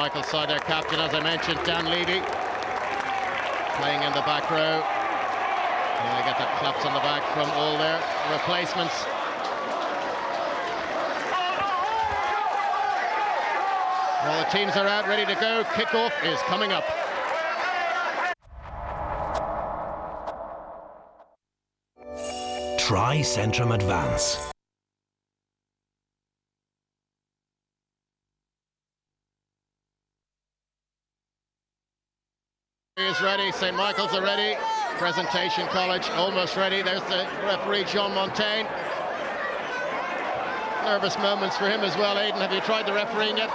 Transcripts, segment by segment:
Michael's side, their captain, as I mentioned, Dan Levy, playing in the back row. And they get the claps on the back from all their replacements. Well, the teams are out, ready to go. Kickoff is coming up. Try Centrum Advance. Is ready, St. Michael's are ready. Presentation College almost ready. There's the referee, John Montaigne. Nervous moments for him as well. Aidan, have you tried the refereeing yet?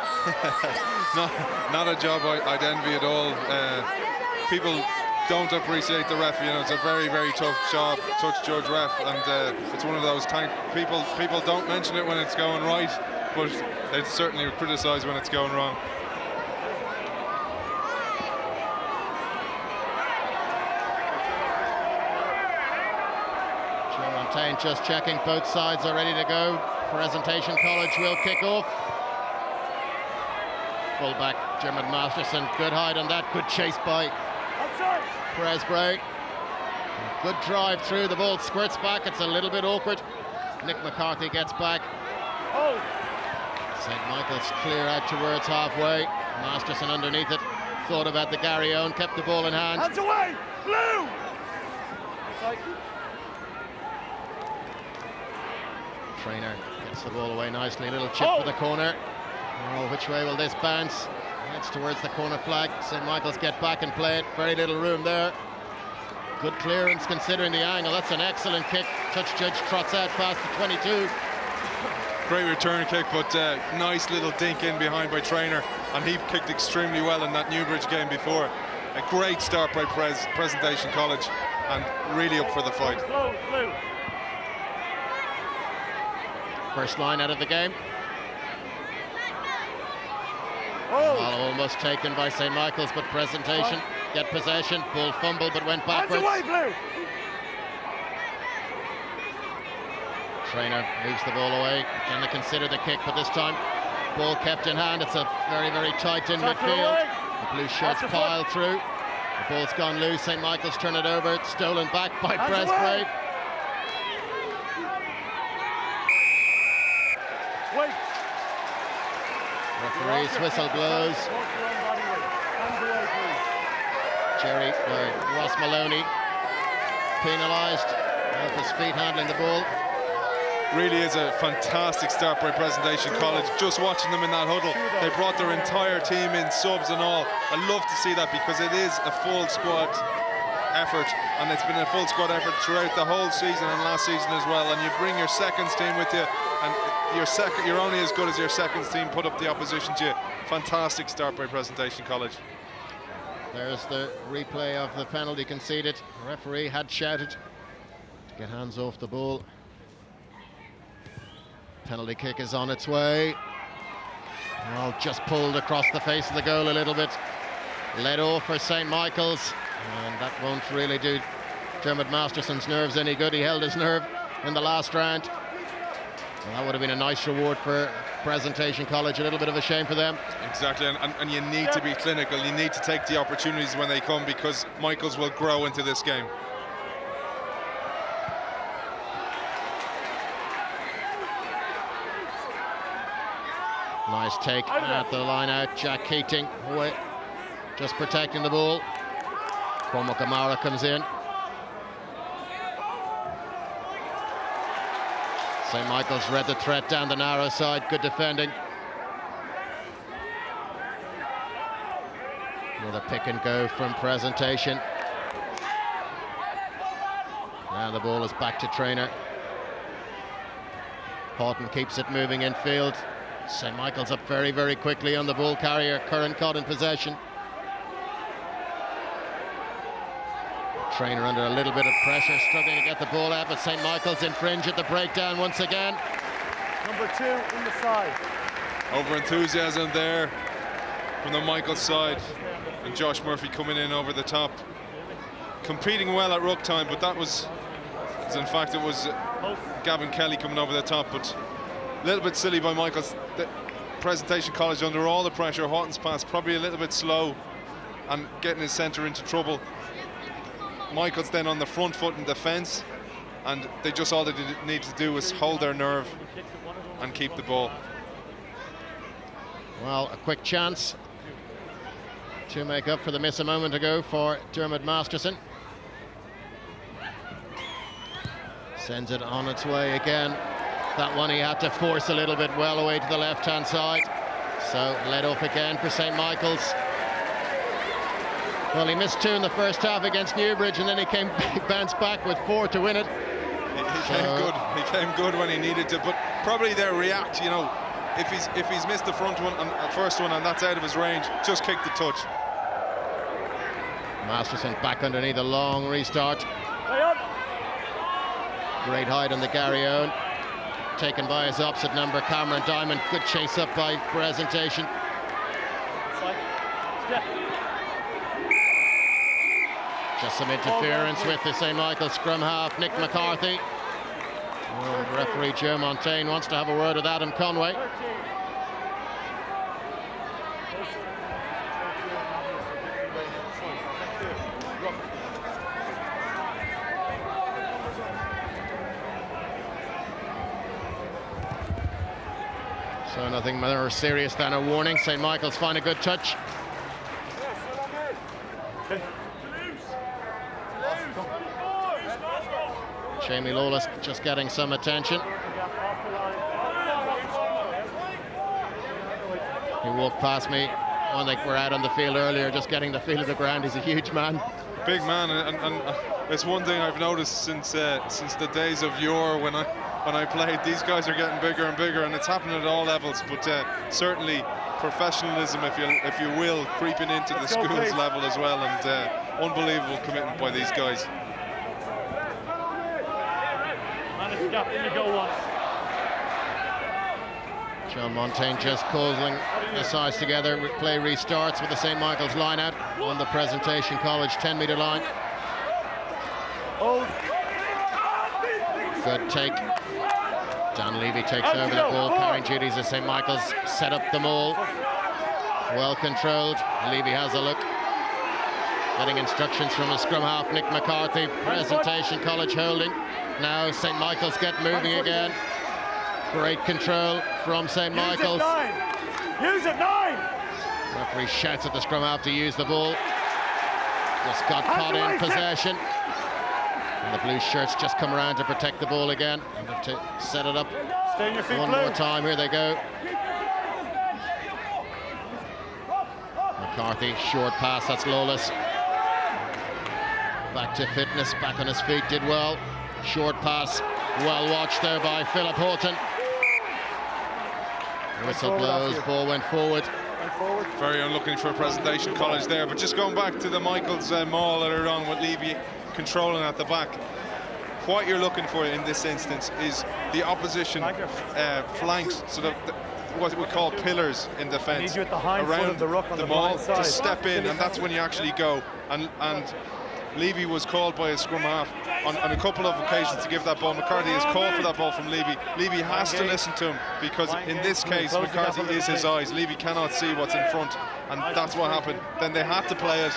Not a job I'd envy at all. People don't appreciate the ref. You know, it's a very, very tough job, touch judge ref, and it's one of those people don't mention it when it's going right, but they certainly criticise when it's going wrong. Montaigne just checking, both sides are ready to go. Presentation College will kick off. Fullback Dermot Masterson, good hide on that, good chase by Bray. Good drive through, the ball squirts back, it's a little bit awkward. Nick McCarthy gets back. St. Michael's clear out towards halfway. Masterson underneath it, thought about the Gary Owen, kept the ball in hand. Hands away, blue! Trainer gets the ball away nicely, a little chip for the corner. Oh, which way will this bounce? Heads towards the corner flag. St. Michael's get back and play it, very little room there. Good clearance considering the angle, that's an excellent kick. Touch judge trots out past the 22. Great return kick, but nice little dink in behind by Trainer, and he kicked extremely well in that Newbridge game before. A great start by Presentation College, and really up for the fight. First line out of the game. Ball almost taken by St. Michael's, but Presentation get possession. Ball fumble, but went backwards. Trainer moves the ball away. Can they consider the kick, but this time ball kept in hand. It's a very, very tight in midfield. The blue shirts pile through. The ball's gone loose. St. Michael's turn it over. It's stolen back by Bray. Referee's whistle blows. Ross Maloney penalised off his feet handling the ball. Really is a fantastic start by Presentation College. Just watching them in that huddle, they brought their entire team in, subs and all. I love to see that because it is a full squad effort, and it's been a full squad effort throughout the whole season and last season as well. And you bring your seconds team with you, and you're only as good as your seconds team put up the opposition to you. Fantastic start by Presentation College. There's the replay of the penalty conceded. The referee had shouted to get hands off the ball. Penalty kick is on its way. Well, just pulled across the face of the goal a little bit. Led off for St. Michael's, and that won't really do Dermot Masterson's nerves any good. He held his nerve in the last round. Well, that would have been a nice reward for Presentation College. A little bit of a shame for them. Exactly, and you need to be clinical. You need to take the opportunities when they come, because Michael's will grow into this game. Nice take at the line out. Jack Keating just protecting the ball. Cormac Amara comes in. St. Michael's read the threat down the narrow side. Good defending. Another pick and go from Presentation. Now the ball is back to Trainer. Houghton keeps it moving in field. St. Michael's up very, very quickly on the ball carrier. Curran caught in possession. Trainer under a little bit of pressure, struggling to get the ball out, but St. Michael's infringe at the breakdown once again. Number 2 in the side. Over enthusiasm there from the Michael's side, and Josh Murphy coming in over the top, competing well at ruck time, but that was, in fact, it was Gavin Kelly coming over the top, but a little bit silly by Michael's. Presentation College under all the pressure. Houghton's pass probably a little bit slow and getting his centre into trouble. Michaels then on the front foot in defence, and they just all they need to do is hold their nerve and keep the ball. Well, a quick chance to make up for the miss a moment ago for Dermot Masterson. Sends it on its way again. That one he had to force a little bit well away to the left-hand side. So let off again for St. Michael's. Well, he missed 2 in the first half against Newbridge, and then he bounced back with 4 to win it. He came good. He came good when he needed to, but probably they'll react. You know, if he's missed the front one and first one, and that's out of his range, just kick the touch. Masterson back underneath a long restart. Great height on the Gary Owen. Taken by his opposite number, Cameron Diamond. Good chase up by Presentation. Just some interference with the St. Michael's scrum half, Nick McCarthy. And referee Joe Montaigne wants to have a word with Adam Conway. So nothing more serious than a warning. St. Michael's find a good touch. Jamie Lawless just getting some attention. He walked past me when they were out on the field earlier, just getting the feel of the ground. He's a huge man. Big man, and it's one thing I've noticed since the days of yore when I played. These guys are getting bigger and bigger, and it's happening at all levels. But certainly professionalism, if you will, creeping into the schools level as well, and unbelievable commitment by these guys. John Montaigne just causing the sides together. Play restarts with the St. Michael's line out on the Presentation College 10-metre line. Good take. Dan Levy takes over the ball, carrying duties as St. Michael's set up the maul. Well controlled. Levy has a look. Getting instructions from the scrum half, Nick McCarthy. Presentation College holding. Now St. Michael's get moving again. Great control from St. Michael's. Use it 9! Referee shouts at the scrum half to use the ball. Just got caught in possession. And the blue shirts just come around to protect the ball again. And have to set it up Stay on your feet, one Blue. more time. Here they go. McCarthy, short pass, that's Lawless. Back to fitness, back on his feet, did well. Short pass, well watched there by Philip Houghton. Whistle blows, ball went forward. Very unlucky for Presentation College there, but just going back to the Michael's maul earlier on with Levy controlling at the back. What you're looking for in this instance is the opposition flanks, so what we call pillars in defence around the maul to step in, and that's when you actually go. And Levy was called by a scrum half on a couple of occasions to give that ball. McCarthy has called for that ball from Levy. Levy has to listen to him, because in this case McCarthy is his eyes. Levy cannot see what's in front, and that's what happened. Then they had to play it,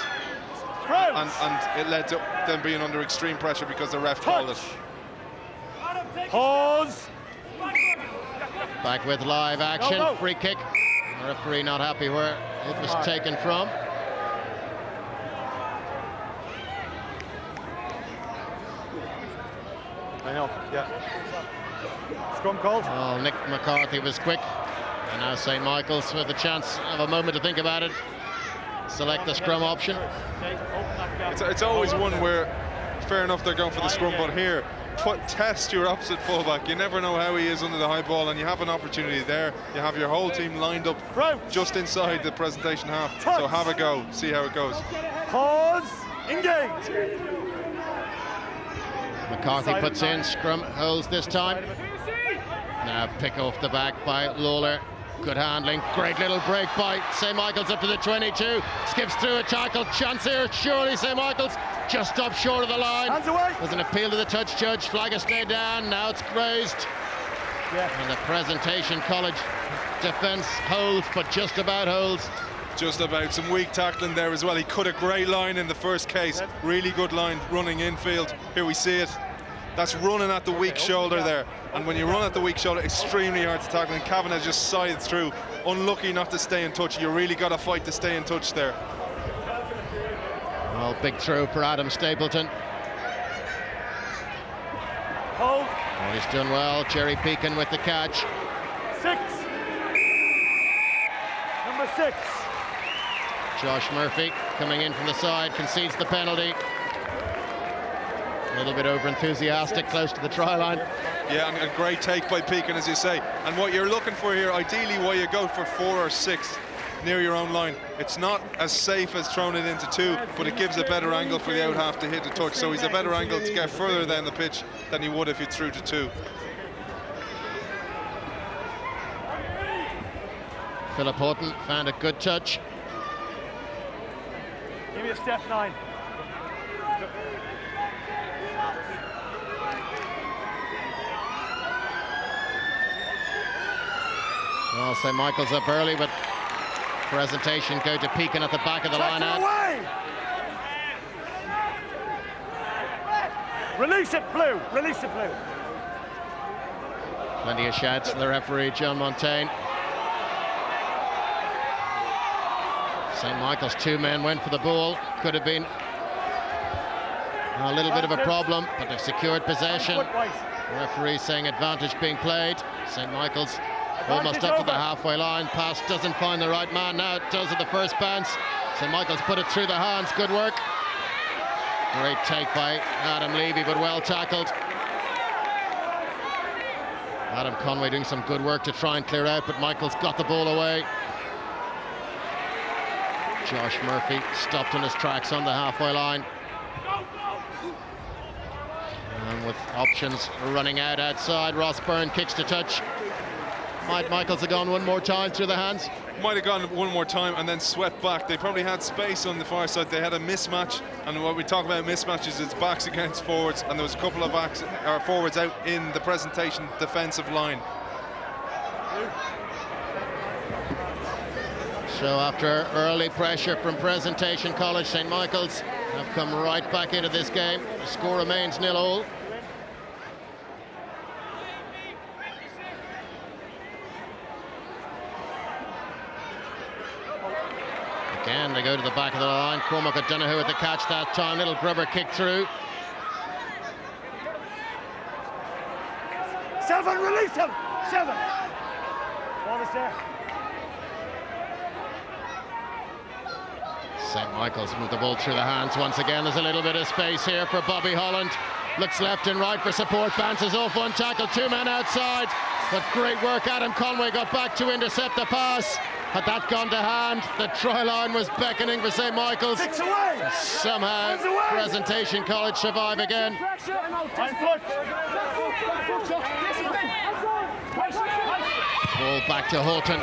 and it led to them being under extreme pressure because the ref called it. Pause. Back with live action, free kick. The referee not happy where it was taken from. I know, yeah. Scrum called. Well, Nick McCarthy was quick. And now St. Michael's with a chance of a moment to think about it. Select the scrum option. It's always one where, fair enough, they're going for the scrum, but here, test your opposite fullback. You never know how he is under the high ball, and you have an opportunity there. You have your whole team lined up just inside the Presentation half. So have a go, see how it goes. Pause, engage. McCarthy puts in, scrum holds this time. Now pick off the back by Lawler. Good handling, great little break by St. Michael's up to the 22. Skips through a tackle, chance here, surely St. Michael's just stopped short of the line. Hands away. There's an appeal to the touch judge, flag has stayed down, now it's raised. And the Presentation College defence holds, but just about holds. Just about. Some weak tackling there as well. He cut a great line in the first case. Really good line running infield. Here we see it. That's running at the weak shoulder there. And when you run at the weak shoulder, extremely hard to tackle. And Kavanagh just sided through. Unlucky not to stay in touch. You really got to fight to stay in touch there. Well, big throw for Adam Stapleton. Hold. Oh, he's done well. Jerry Peakin with the catch. 6. Number 6. Josh Murphy coming in from the side, concedes the penalty. A little bit over-enthusiastic, close to the try line. Yeah, and a great take by Peakin, as you say. And what you're looking for here, ideally, why you go for 4 or 6 near your own line. It's not as safe as throwing it into 2, but it gives a better angle for the out half to hit the touch. So he's a better angle to get further down the pitch than he would if you threw to 2. Philip Houghton found a good touch. Give me a step 9. Well, St. Michael's up early, but presentation go to Peakin at the back of the line out. Release it, Blue. Release it, Blue. Plenty of shouts from the referee, John Montaigne. St. Michael's 2 men went for the ball. Could have been a little bit of a problem, but they've secured possession. The referee saying advantage being played. St. Michael's almost up to the halfway line. Pass doesn't find the right man. Now it does at the first bounce. St. Michael's put it through the hands. Good work. Great take by Adam Levy, but well tackled. Adam Conway doing some good work to try and clear out, but Michael's got the ball away. Josh Murphy stopped in his tracks on the halfway line. And with options running out outside, Ross Byrne kicks to touch. Might Michaels have gone one more time through the hands? Might have gone one more time and then swept back. They probably had space on the far side. They had a mismatch, and what we talk about mismatches is backs against forwards, and there was a couple of backs or forwards out in the presentation defensive line. So after early pressure from Presentation College, St. Michael's have come right back into this game. The score remains 0-0. Again, they go to the back of the line. Cormac O'Donoghue with the catch that time. Little grubber kick through. 7, release him! 7. Ball is there. St. Michael's move the ball through the hands once again. There's a little bit of space here for Bobby Holland. Looks left and right for support. Bounces off one tackle. 2 men outside. But great work. Adam Conway got back to intercept the pass. Had that gone to hand, the try line was beckoning for St. Michael's. 6 away. Somehow, Presentation College survive again. Ball back to Houghton.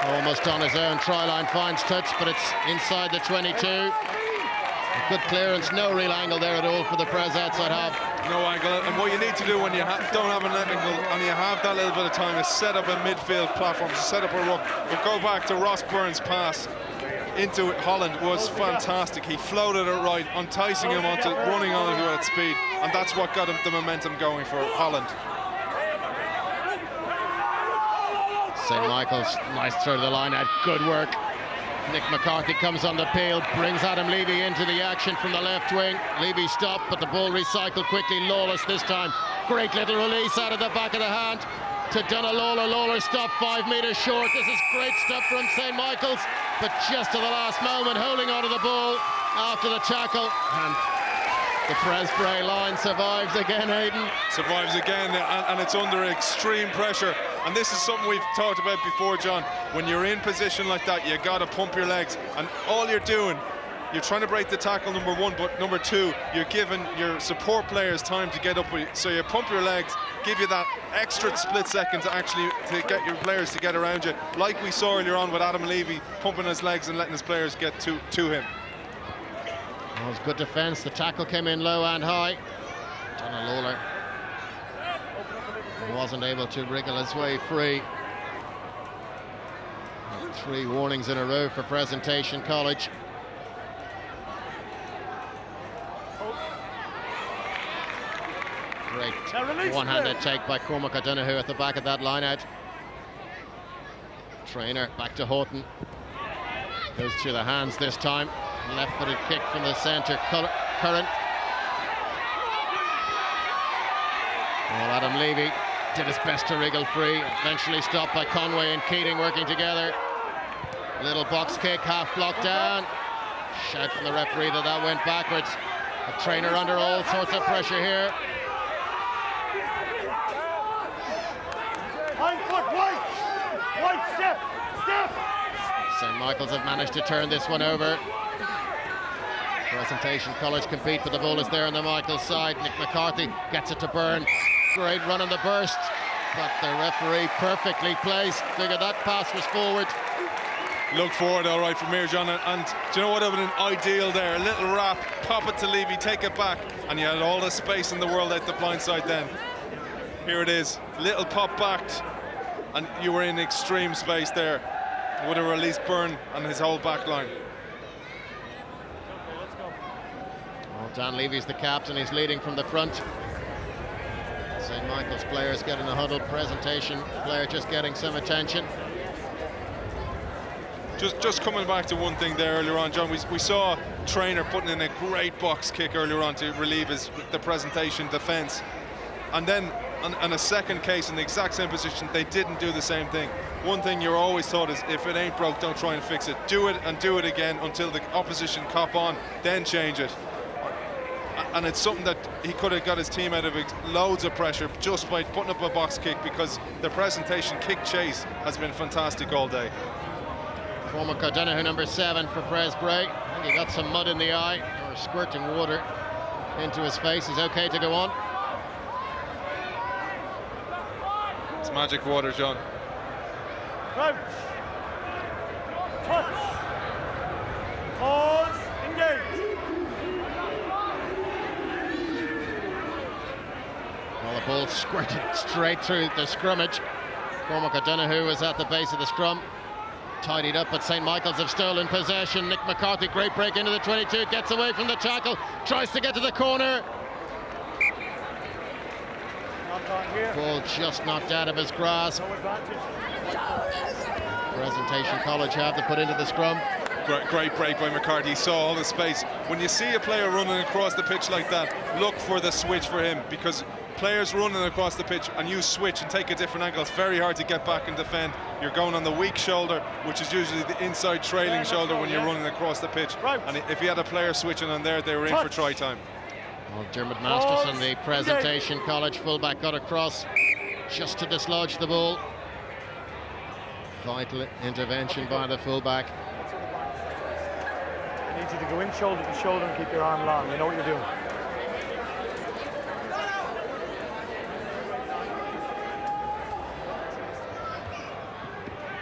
Almost on his own, try line finds touch, but it's inside the 22. A good clearance, no real angle there at all for the Pres outside half. No angle, and what you need to do when you don't have an angle and you have that little bit of time is set up a midfield platform, set up a ruck. But go back to Ross Byrne's pass into Holland was fantastic. He floated it right, enticing him onto running on it at speed, and that's what got him the momentum going for Holland. St. Michael's, nice throw to the line out, good work. Nick McCarthy comes on the peel, brings Adam Levy into the action from the left wing. Levy stopped, but the ball recycled quickly. Lawless this time. Great little release out of the back of the hand to Donna Lawler. Lawler stopped 5 metres short. This is great stuff from St. Michael's, but just to the last moment, holding onto the ball after the tackle. And the Bray line survives again, Aidan. Survives again, and it's under extreme pressure. And this is something we've talked about before, John. When you're in position like that, you got to pump your legs. And all you're doing, you're trying to break the tackle, number 1, but number 2, you're giving your support players time to get up. So you pump your legs, give you that extra split second to actually to get your players to get around you. Like we saw earlier on with Adam Levy pumping his legs and letting his players get to him. That was good defence. The tackle came in low and high. Donna Lawler wasn't able to wriggle his way free. 3 warnings in a row for Presentation College. Great one-handed take by Cormac O'Donoghue at the back of that line-out. Trainer back to Horton. Goes through the hands this time. Left-footed kick from the centre. Curran. Well, Adam Levy did his best to wriggle free. Eventually stopped by Conway and Keating working together. Little box kick, half blocked down. Shout from the referee that went backwards. The Trainer under all sorts of pressure here. White, step. St. Michael's have managed to turn this one over. Presentation College compete, but the ball is there on the Michael's side. Nick McCarthy gets it to Byrne. Great run on the burst, but the referee perfectly placed. Figured that pass was forward. Look forward all right from here, John, and do you know what would have been ideal there? A little wrap, pop it to Levy, take it back, and you had all the space in the world at the blind side then. Here it is, little pop backed, and you were in extreme space there. Would have released Byrne and his whole back line. Well, Dan Levy's the captain, he's leading from the front. St. Michael's players getting a huddle, Presentation player just getting some attention. Just coming back to one thing there earlier on, John, we saw Trainer putting in a great box kick earlier on to relieve the Presentation defence. And then on a second case in the exact same position, they didn't do the same thing. One thing you're always taught is if it ain't broke, don't try and fix it. Do it and do it again until the opposition cop on, then change it. And it's something that he could have got his team out of loads of pressure just by putting up a box kick, because the Presentation kick chase has been fantastic all day. Cormac O'Donoghue, number 7 for Bray. I think he got some mud in the eye, or squirting water into his face. He's okay to go on. It's magic water, John. Crouch. Touch. Pause. Engage. Well, the ball squirted straight through the scrummage. Cormac O'Donoghue was at the base of the scrum. Tidied up, but St. Michael's have stolen possession. Nick McCarthy, great break into the 22, gets away from the tackle, tries to get to the corner. Ball just knocked out of his grasp. Presentation College have to put into the scrum. Great break by McCarthy, he saw all the space. When you see a player running across the pitch like that, look for the switch for him, because players running across the pitch and you switch and take a different angle, it's very hard to get back and defend. You're going on the weak shoulder, which is usually the inside trailing shoulder when you're running across the pitch. And if you had a player switching on there, they were in for try time. Well, Dermot Masterson, the Presentation College fullback, got across just to dislodge the ball. Vital intervention by the fullback. I need you to go in shoulder to shoulder and keep your arm long. You know what you're doing.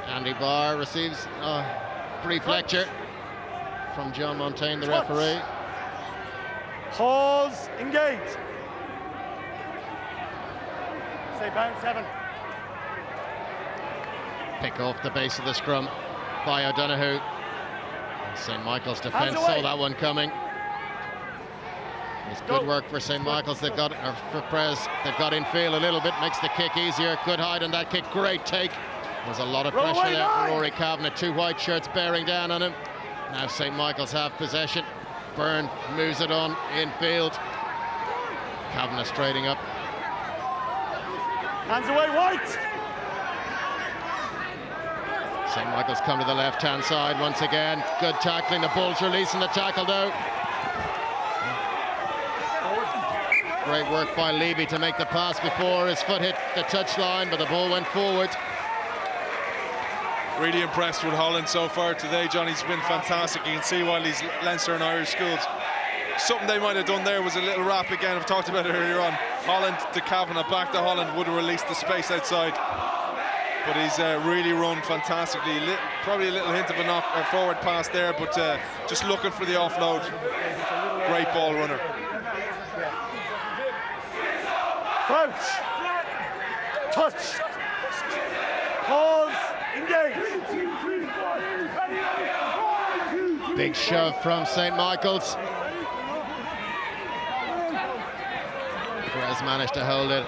Andy Barr receives a brief lecture from John Montaigne, the referee. Pause, engage. Stay bound 7. Pick off the base of the scrum by O'Donoghue. St. Michael's defence saw that one coming. It's good work for St. Michael's. They've got, or for Prez, they've got in field a little bit, makes the kick easier. Good hide on that kick, great take. There's a lot of pressure there for Rory Kavanagh. 2 white shirts bearing down on him. Now St. Michael's have possession. Byrne moves it on infield. Kavanagh straighting up. Hands away, White! St. Michael's come to the left-hand side once again. Good tackling. The Bulls releasing the tackle though. Great work by Levy to make the pass before his foot hit the touchline, but the ball went forward. Really impressed with Holland so far today, John. He's been fantastic. You can see while he's Leinster and Irish schools. Something they might have done there was a little wrap again. I've talked about it earlier on. Holland to Kavanagh, back to Holland, would have released the space outside. But he's really run fantastically. Probably a little hint of a forward pass there, but just looking for the offload. Great ball runner. Crouch. Touch. Pause. Engage. Big shove from St. Michael's. Perez managed to hold it.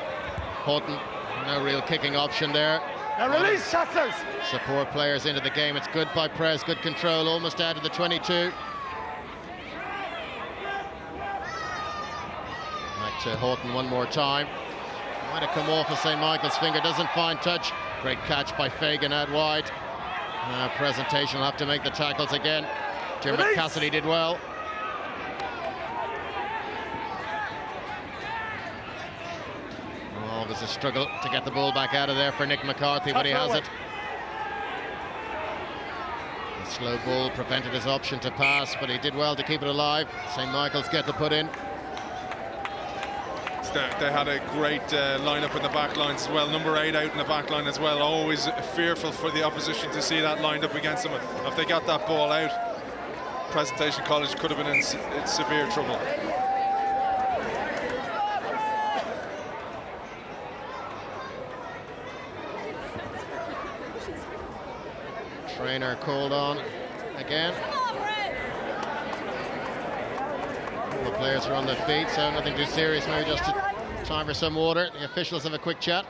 Houghton, no real kicking option there. Now release tacklers. Support players into the game. It's good by Perez, good control, almost out of the 22. Back to Houghton one more time. Might have come off of St. Michael's finger, doesn't find touch. Great catch by Fagan out wide. Presentation will have to make the tackles again. Dermot Cassidy did well. There's a struggle to get the ball back out of there for Nick McCarthy, but he has it. The slow ball prevented his option to pass, but he did well to keep it alive. St. Michael's get the put in. They had a great lineup in the back lines as well. Number 8 out in the back line as well. Always fearful for the opposition to see that lined up against them. If they got that ball out, Presentation College could have been in severe trouble. Trainer called on again. All the players are on their feet, so nothing too serious, maybe just time for some water. The officials have a quick chat.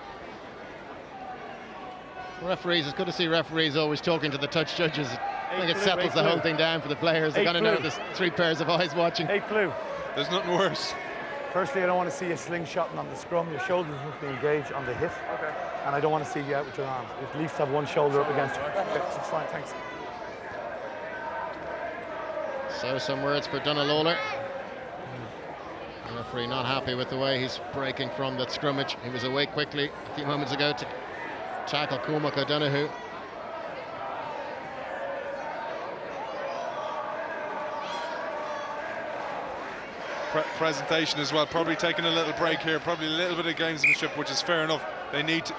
Referees, it's good to see referees always talking to the touch judges. I think it settles the whole thing down for the players. They're going to know there's 3 pairs of eyes watching. 8 blue. There's nothing worse. Firstly, I don't want to see you slingshotting on the scrum. Your shoulders must be engaged on the hip. Okay. And I don't want to see you out with your arms. At least have one shoulder up against you. Okay, that's fine, thanks. So some words for Donald Lawler. The referee not happy with the way he's breaking from that scrummage. He was away quickly a few moments ago to tackle Cormac O'Donoghue. Presentation as well, probably taking a little break here, probably a little bit of gamesmanship, which is fair enough. They need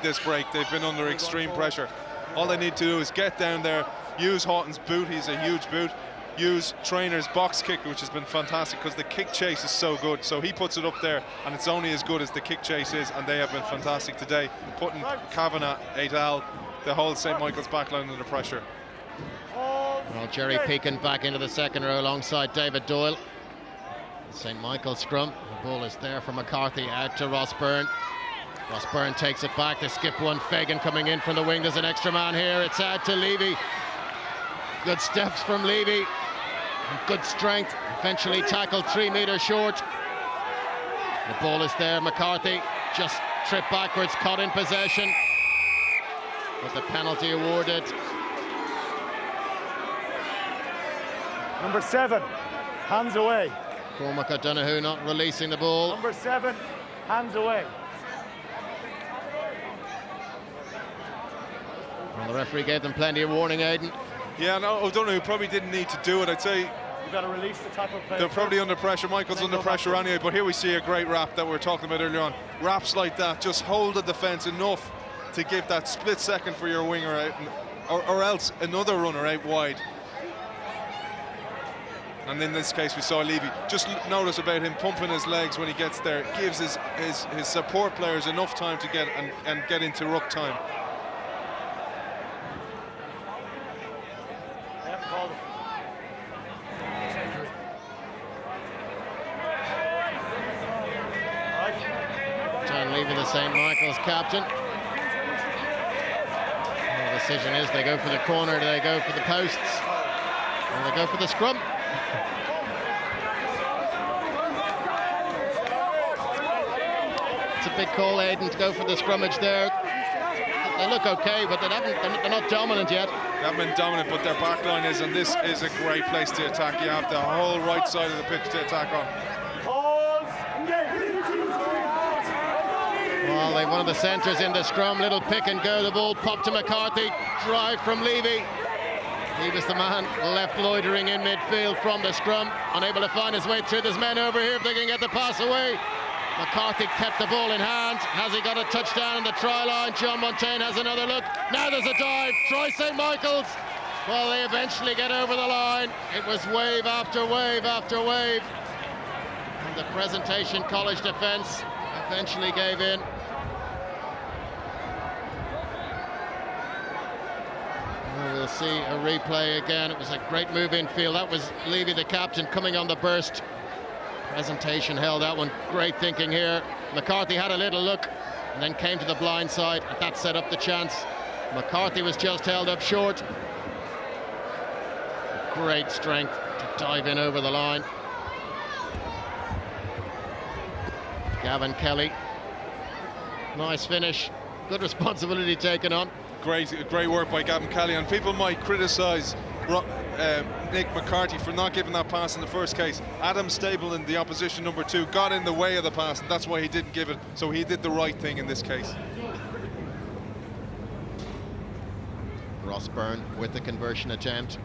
this break. They've been under extreme pressure. All they need to do is get down there, use Houghton's boot, he's a huge boot, use Trainer's box kick, which has been fantastic because the kick chase is so good. So he puts it up there and it's only as good as the kick chase is, and they have been fantastic today, putting Kavanagh, et al., the whole St. Michael's backline under pressure. Well, Jerry Pekin back into the second row alongside David Doyle. St. Michael's scrum, the ball is there for McCarthy, out to Ross Byrne. Ross Byrne takes it back, they skip one. Fagan coming in from the wing, there's an extra man here, it's out to Levy. Good steps from Levy, and good strength, eventually tackled 3 metres short. The ball is there, McCarthy just tripped backwards, caught in possession, with the penalty awarded. Number 7, hands away. Cormac O'Donoghue not releasing the ball. Number 7, hands away. Well, the referee gave them plenty of warning, Aidan. Yeah, no, O'Donoghue probably didn't need to do it. I'd say You've got to release the tackle player. they're probably under pressure. Michael's under pressure anyway, but here we see a great wrap that we were talking about earlier on. Wraps like that just hold the defence enough to give that split second for your winger out, or else another runner out wide. And in this case we saw Levy. Just notice about him pumping his legs when he gets there. It gives his support players enough time to get and get into ruck time. John Levy, the St. Michael's captain. The decision is they go for the corner, do they go for the posts, or they go for the scrum? It's a big call, Aidan, to go for the scrummage there. They look okay, but they're not dominant yet. They haven't been dominant, but their back line is, and this is a great place to attack. You have the whole right side of the pitch to attack on. Well, they've one of the centres in the scrum, little pick and go, the ball popped to McCarthy, drive from Levy. He was the man left loitering in midfield from the scrum, unable to find his way through. There's men over here if they can get the pass away. McCarthy kept the ball in hand. Has he got a touchdown in the try line? John Montaigne has another look. Now there's a dive. Try St. Michael's. Well, they eventually get over the line. It was wave after wave after wave. And the Presentation College defence eventually gave in. Well, we'll see a replay again. It was a great move infield. That was Levy, the captain, coming on the burst. Presentation held that one. Great thinking here. McCarthy had a little look and then came to the blind side, and that set up the chance. McCarthy was just held up short. Great strength to dive in over the line. Gavin Kelly. Nice finish. Good responsibility taken on. Great work by Gavin Kelly, and people might criticise Nick McCarthy for not giving that pass in the first case. Adam Stable, in the opposition number 2, got in the way of the pass, and that's why he didn't give it, so he did the right thing in this case. Ross Byrne with the conversion attempt.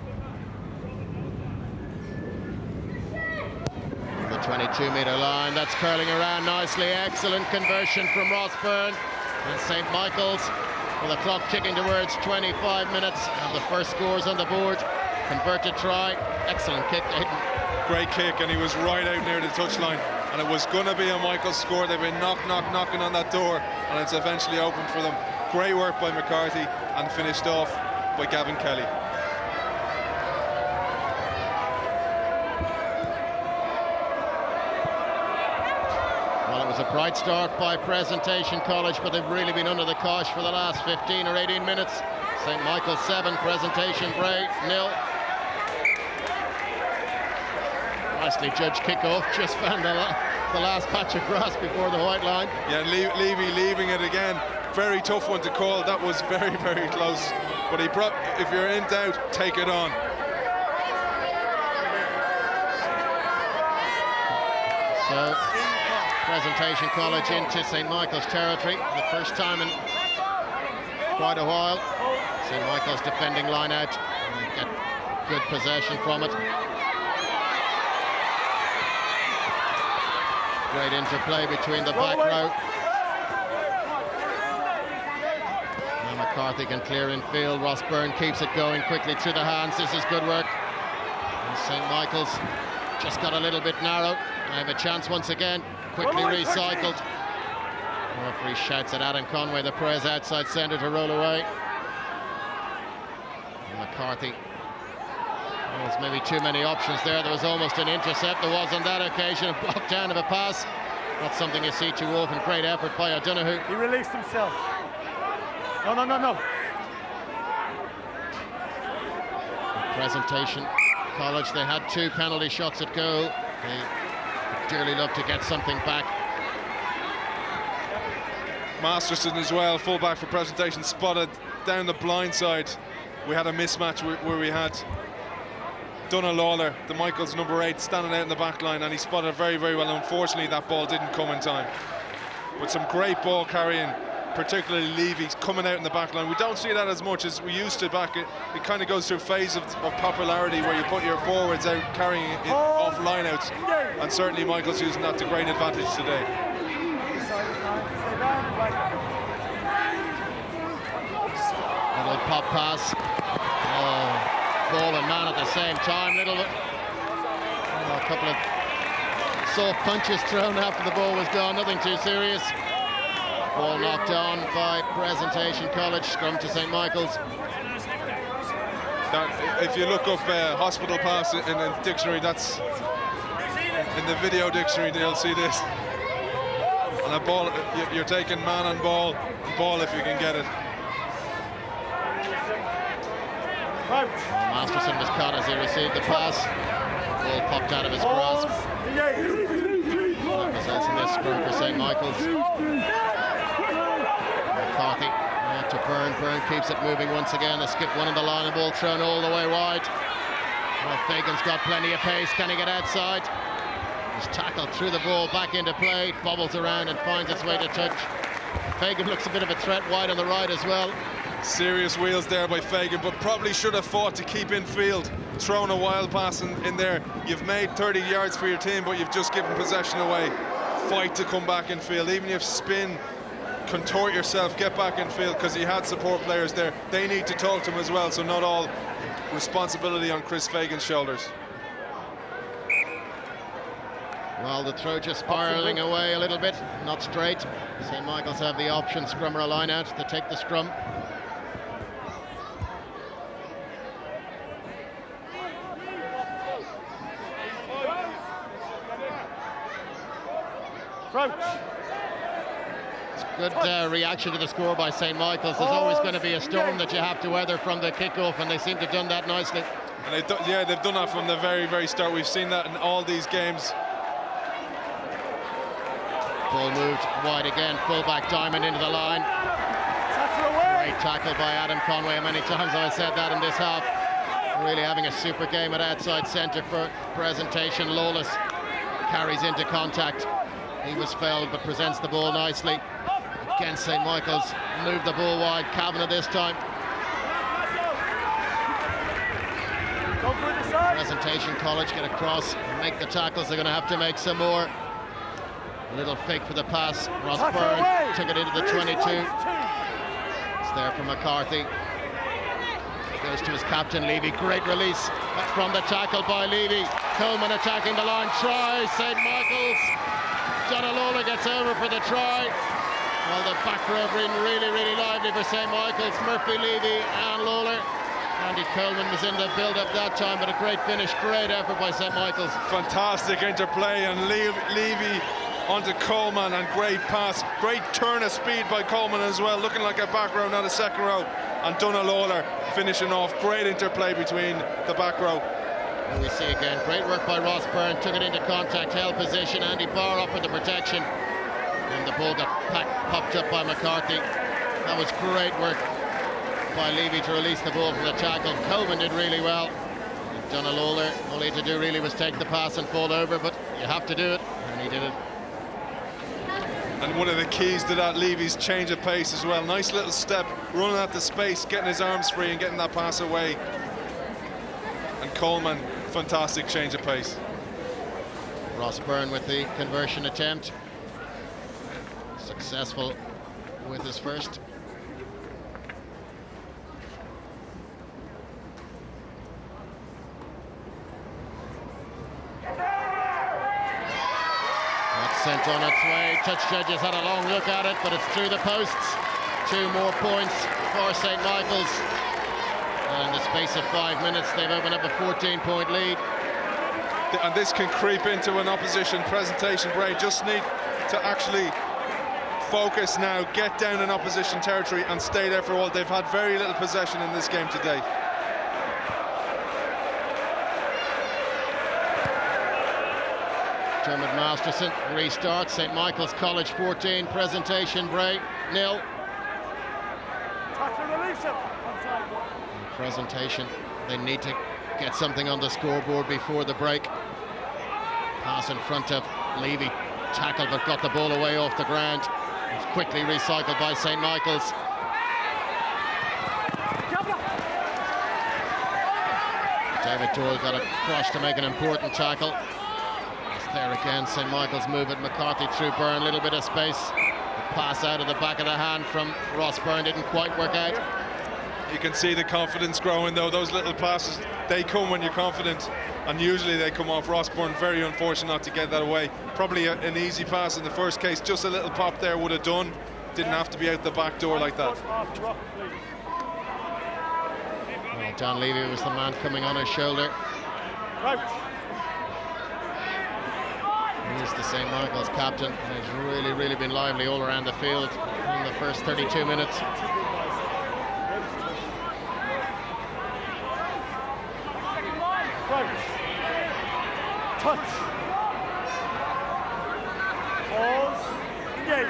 The 22-metre line, that's curling around nicely. Excellent conversion from Ross Byrne. And St. Michael's, with the clock ticking towards 25 minutes, and the first scores on the board. Converted try, excellent kick to Hayden. Great kick, and he was right out near the touchline, and it was going to be a Michael's score. They've been knocking on that door, and it's eventually opened for them. Great work by McCarthy, and finished off by Gavin Kelly. Well, it was a bright start by Presentation College, but they've really been under the cosh for the last 15 or 18 minutes. St. Michael's 7, Presentation Bray 0. Nicely judged kickoff, just found the last patch of grass before the white line. Yeah, Levy leaving it again. Very tough one to call. That was very, very close. But if you're in doubt, take it on. So, Presentation College into St. Michael's territory for the first time in quite a while. St. Michael's defending line out and get good possession from it. Great interplay between the back row. Now McCarthy can clear in field. Ross Byrne keeps it going quickly through the hands. This is good work. And St. Michael's just got a little bit narrow. I have a chance once again. Quickly recycled. The referee shouts at Adam Conway, the Prez outside centre, to roll away. And McCarthy. Well, there's maybe too many options there. There was almost an intercept. There was on that occasion a block down of a pass. Not something you see too often. Great effort by O'Donoghue. He released himself. No. Presentation College, they had 2 penalty shots at goal. They would dearly love to get something back. Masterson as well, fullback for Presentation, spotted down the blind side. We had a mismatch where we had Donald Lawler, the Michael's number 8, standing out in the back line, and he spotted it very, very well. Unfortunately, that ball didn't come in time. But some great ball carrying, particularly Levy's coming out in the back line. We don't see that as much as we used to back. It kind of goes through a phase of popularity where you put your forwards out carrying it off lineouts, and certainly Michael's using that to great advantage today. Little pop pass. Ball and man at the same time. A couple of soft punches thrown after the ball was gone. Nothing too serious. Ball knocked on by Presentation College. Scrum to St. Michael's. If you look up hospital pass in the dictionary, that's in the video dictionary, you'll see this. And a ball, you're taking man on ball if you can get it. Masterson was caught as he received the pass. Ball popped out of his grasp. That results in this scrum for St. Michael's. McCarthy to Byrne. Byrne keeps it moving once again. They skip one on the line, and ball thrown all the way wide. Well, Fagan's got plenty of pace. Can he get outside? He's tackled through the ball back into play, bobbles around and finds its way to touch. Fagan looks a bit of a threat wide on the right as well. Serious wheels there by Fagan, but probably should have fought to keep in field. Thrown a wild pass in there. You've made 30 yards for your team, but you've just given possession away. Fight to come back in field. Even if spin, contort yourself, get back in field, because he had support players there. They need to talk to him as well, so not all responsibility on Chris Fagan's shoulders. Well, the throw just spiralling away a little bit, not straight. St. Michael's have the option, scrum or a line out, to take the scrum. It's a good reaction to the score by St. Michael's. There's always going to be a storm that you have to weather from the kickoff, and they seem to have done that nicely. And they've done that from the very, very start. We've seen that in all these games. Ball moved wide again, full-back Diamond into the line. Great tackle by Adam Conway. How many times have I said that in this half? Really having a super game at outside centre for presentation. Lawless carries into contact. He was fouled but presents the ball nicely. Against St. Michael's, moved the ball wide. Kavanagh this time. Presentation College get across, make the tackles. They're going to have to make some more. A little fake for the pass. Ross Byrne took it into the 22. It's there for McCarthy. Goes to his captain, Levy. Great release from the tackle by Levy. Coleman attacking the line. Try, St. Michael's. Donalola gets over for the try. Well, the back row been really, really lively for St. Michael's. Murphy, Levy and Lawler. Andy Coleman was in the build-up that time, but a great finish, great effort by St. Michael's. Fantastic interplay, and Levy onto Coleman, and great pass. Great turn of speed by Coleman as well, looking like a back row, not a second row. And Donalola finishing off. Great interplay between the back row. And we see again, great work by Ross Byrne, took it into contact, held position. Andy Barr up for the protection. And the ball got popped up by McCarthy. That was great work by Levy to release the ball from the tackle. Coleman did really well. Donalola, all he had to do really was take the pass and fall over, but you have to do it, and he did it. And one of the keys to that, Levy's change of pace as well. Nice little step, running at the space, getting his arms free and getting that pass away. And Coleman, fantastic change of pace. Ross Byrne with the conversion attempt. Successful with his first. Sent on its way. Touch judges had a long look at it, but it's through the posts. 2 more points for St. Michael's. And in the space of 5 minutes, they've opened up a 14-point lead. And this can creep into an opposition presentation. Bray just need to actually focus now, get down in opposition territory and stay there for a while. They've had very little possession in this game today. Dermot Masterson restarts. St. Michael's College 14, presentation Bray 0. Presentation, they need to get something on the scoreboard before the break. Pass in front of Levy, tackled but got the ball away off the ground. It's quickly recycled by St. Michael's. David Doyle got across to make an important tackle. There again, St. Michael's move it. McCarthy through Byrne, a little bit of space. The pass out of the back of the hand from Ross Byrne didn't quite work out. You can see the confidence growing though. Those little passes, they come when you're confident, and usually they come off. Ross Byrne, very unfortunate not to get that away. Probably an easy pass in the first case, just a little pop there would have done. Didn't have to be out the back door like that. Well, John Levy was the man coming on his shoulder. He's the St. Michael's captain, and he's really been lively all around the field in the first 32 minutes. Touch. Pause. Engage.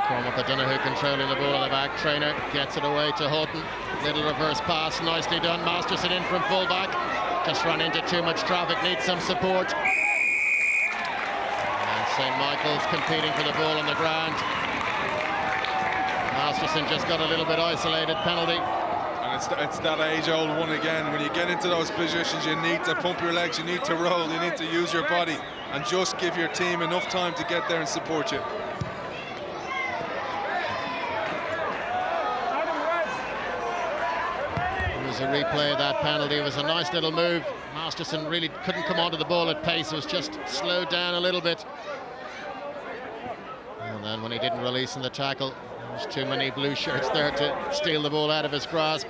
Cormac O'Donoghue controlling the ball at the back. Trainer gets it away to Houghton. Little reverse pass, nicely done. Masterson in from full-back. Just run into too much traffic, needs some support. And St. Michael's competing for the ball on the ground. Masterson just got a little bit isolated, penalty. And it's that age-old one again. When you get into those positions, you need to pump your legs, you need to roll, you need to use your body, and just give your team enough time to get there and support you. A replay of that penalty. It was a nice little move. Masterson really couldn't come onto the ball at pace. It was just slowed down a little bit. And then when he didn't release in the tackle, there was too many blue shirts there to steal the ball out of his grasp.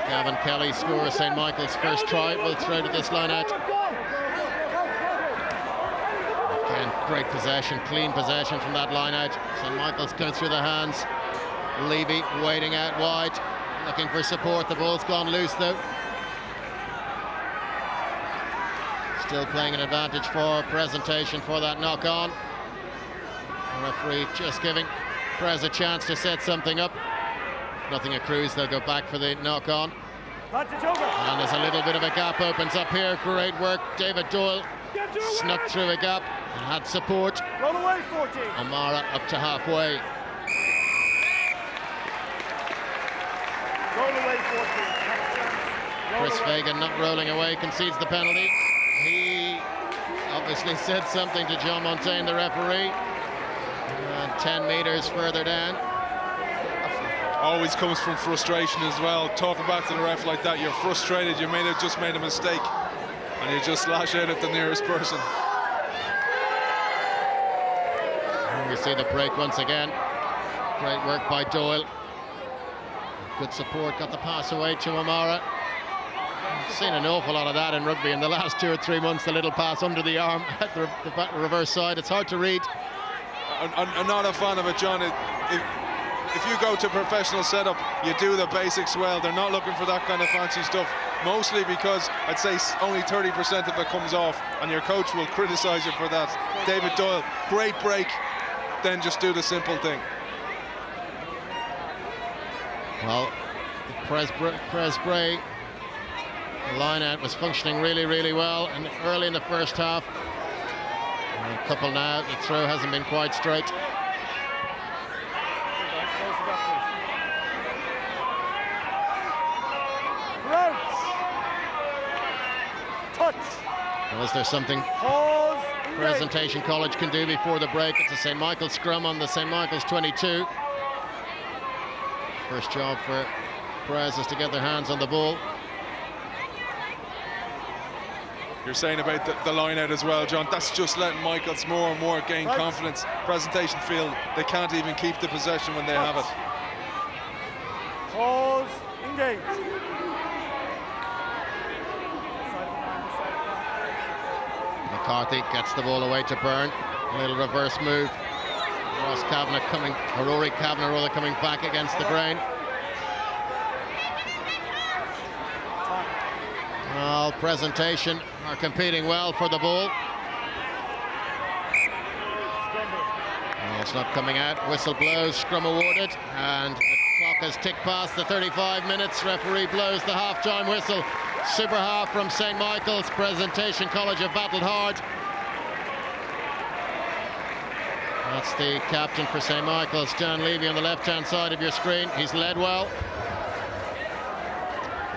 Gavin Kelly scores St. Michael's first try. Will throw to this line out. Again, great possession, clean possession from that line out. St. Michael's going through the hands. Levy waiting out wide, looking for support. The ball's gone loose though. Still playing an advantage for Presentation for that knock on. The referee just giving Prez a chance to set something up. If nothing accrues, they'll go back for the knock on. And there's a little bit of a gap opens up here. Great work. David Doyle snuck through a gap and had support. Roll away, 14. O'Mara up to halfway. Roll away, 14. Chris Fagan not rolling away, concedes the penalty. He obviously said something to John Montaigne, the referee. 10 metres further down. Always comes from frustration as well. Talking back to the ref like that, you're frustrated, you may have just made a mistake, and you just lash out at the nearest person. And you see the break once again. Great work by Doyle. Good support, got the pass away to O'Mara. Seen an awful lot of that in rugby in the last 2 or 3 months, the little pass under the arm at the reverse side. It's hard to read. I'm not a fan of it, John. If you go to professional setup, you do the basics well. They're not looking for that kind of fancy stuff, mostly because I'd say only 30% of it comes off, and your coach will criticise you for that. David Doyle, great break, then just do the simple thing. Well, Prez Bray line out was functioning really, really well, and early in the first half. And a couple now, the throw hasn't been quite straight. Touch. Well, is there something Presentation College can do before the break? It's a St. Michael's scrum on the St. Michael's 22. First job for Prez is to get their hands on the ball. You're saying about the line out as well, John. That's just letting Michaels more and more gain confidence. Presentation feel they can't even keep the possession when they have it. Pause, engage. McCarthy gets the ball away to Byrne. A little reverse move. Rory Kavanagh coming back against the grain. Well, Presentation are competing well for the ball. Well, it's not coming out. Whistle blows, scrum awarded, and the clock has ticked past the 35 minutes. Referee blows the half-time whistle. Super half from St. Michael's. Presentation College have battled hard. That's the captain for St. Michael's, Dan Levy, on the left-hand side of your screen. He's led well.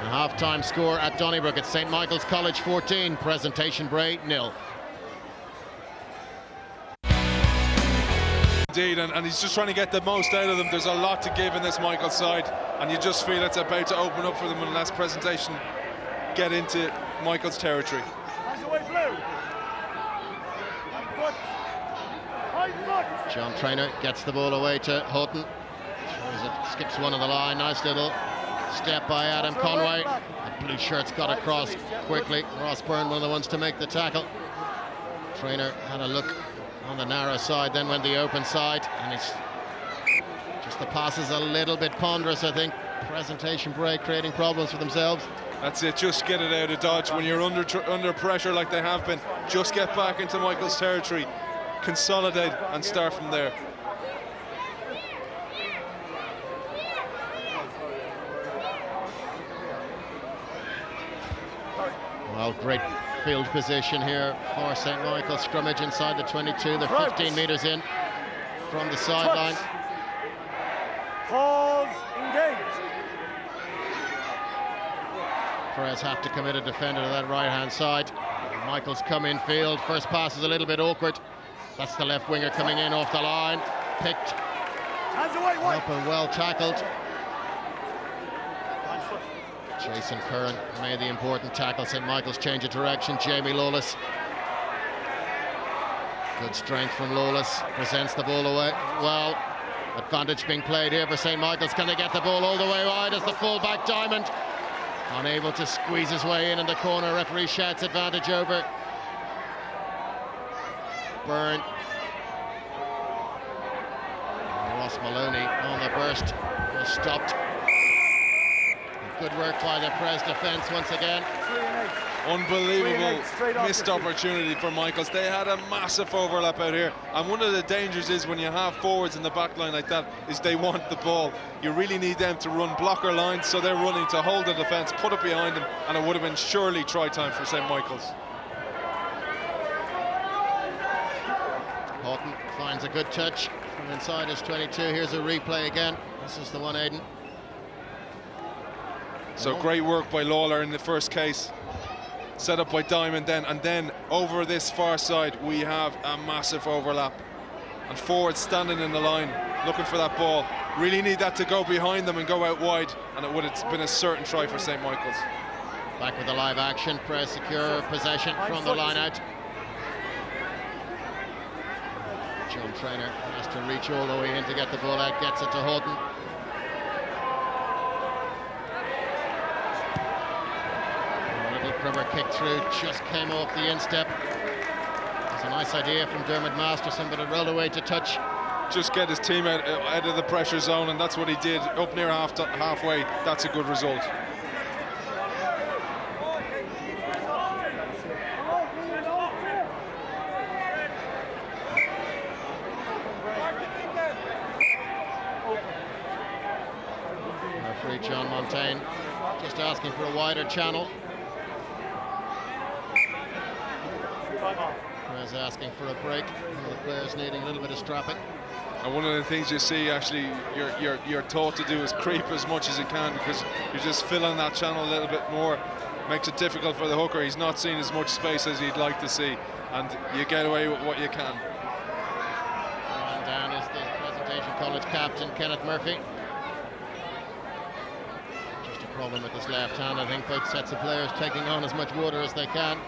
The half-time score at Donnybrook at St. Michael's College 14, Presentation Bray 0. Indeed, and he's just trying to get the most out of them. There's a lot to give in this Michael's side, and you just feel it's about to open up for them unless Presentation get into Michael's territory. Hands away, blue. John Traynor gets the ball away to Houghton. Throws it, skips one on the line. Nice little step by Adam Conway. The blue shirt's got across quickly. Ross Byrne, one of the ones to make the tackle. Traynor had a look on the narrow side, then went the open side, and it's just the pass is a little bit ponderous, I think. Presentation break creating problems for themselves. That's it, just get it out of dodge. When you're under pressure like they have been, just get back into Michael's territory, consolidate and start from there. Well, great field position here for St. Michael's. Scrummage inside the 22. They're 15 metres in from the sideline. Pause, engage. Perez have to commit a defender to that right-hand side. Michael's come in field. First pass is a little bit awkward. That's the left winger coming in off the line. Picked Hands away, up and well tackled. Jason Curran made the important tackle. St. Michael's change of direction. Jamie Lawless. Good strength from Lawless. Presents the ball away. Well, advantage being played here for St. Michael's. Can they get the ball all the way wide as the full-back Diamond Unable to squeeze his way in the corner. Referee shouts advantage over. Byrne. Ross Maloney on the burst was stopped. Good work by the Pres defence once again. Unbelievable missed opportunity for Michaels. They had a massive overlap out here, and one of the dangers is when you have forwards in the back line like that is they want the ball. You really need them to run blocker lines, so they're running to hold the defence, put it behind them, and it would have been surely try time for St. Michael's. Houghton finds a good touch from inside his 22. Here's a replay again. This is the one, Aidan. So great work by Lawler in the first case. Set up by Diamond then, and then over this far side we have a massive overlap. And forwards standing in the line, looking for that ball. Really need that to go behind them and go out wide, and it would have been a certain try for St. Michael's. Back with the live action, Pres secure possession from the line out. John Traynor has to reach all the way in to get the ball out, gets it to Houghton. Crummer kick through, just came off the instep. It's a nice idea from Dermot Masterson, but it rolled away to touch. Just get his team out of the pressure zone, and that's what he did up near halfway. That's a good result. Referee John Montaigne just asking for a wider channel. Pres asking for a break. The players needing a little bit of strapping. And one of the things you see, actually, you're taught to do is creep as much as you can, because you're just filling that channel a little bit more. Makes it difficult for the hooker. He's not seeing as much space as he'd like to see, and you get away with what you can. And down is the Presentation College captain, Kenneth Murphy. Just a problem with his left hand. I think both sets of players taking on as much water as they can.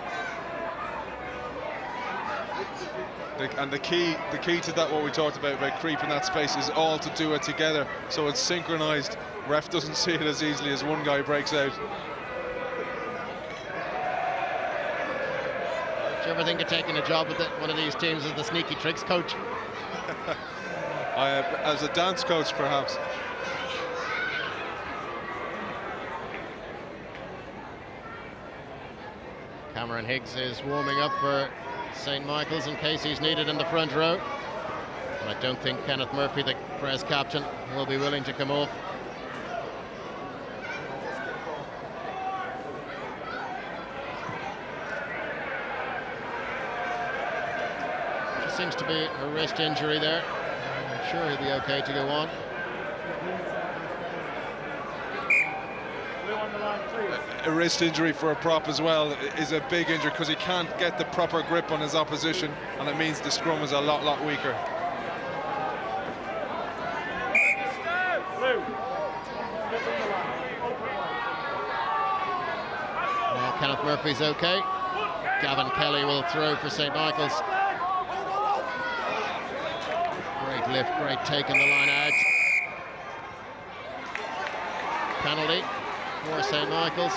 And the key to that, what we talked about creeping that space, is all to do it together, so it's synchronized. Ref doesn't see it as easily as one guy breaks out. Do you ever think of taking a job with one of these teams as the sneaky tricks coach? As a dance coach, perhaps. Cameron Higgs is warming up for St. Michael's in case he's needed in the front row. And I don't think Kenneth Murphy, the Pres captain, will be willing to come off. There seems to be a wrist injury there. I'm sure he'll be okay to go on. A wrist injury for a prop as well is a big injury, because he can't get the proper grip on his opposition, and it means the scrum is a lot weaker. Well, Kenneth Murphy's okay. Gavin Kelly will throw for St. Michael's. Great lift, great take in the line out. Penalty for St. Michael's.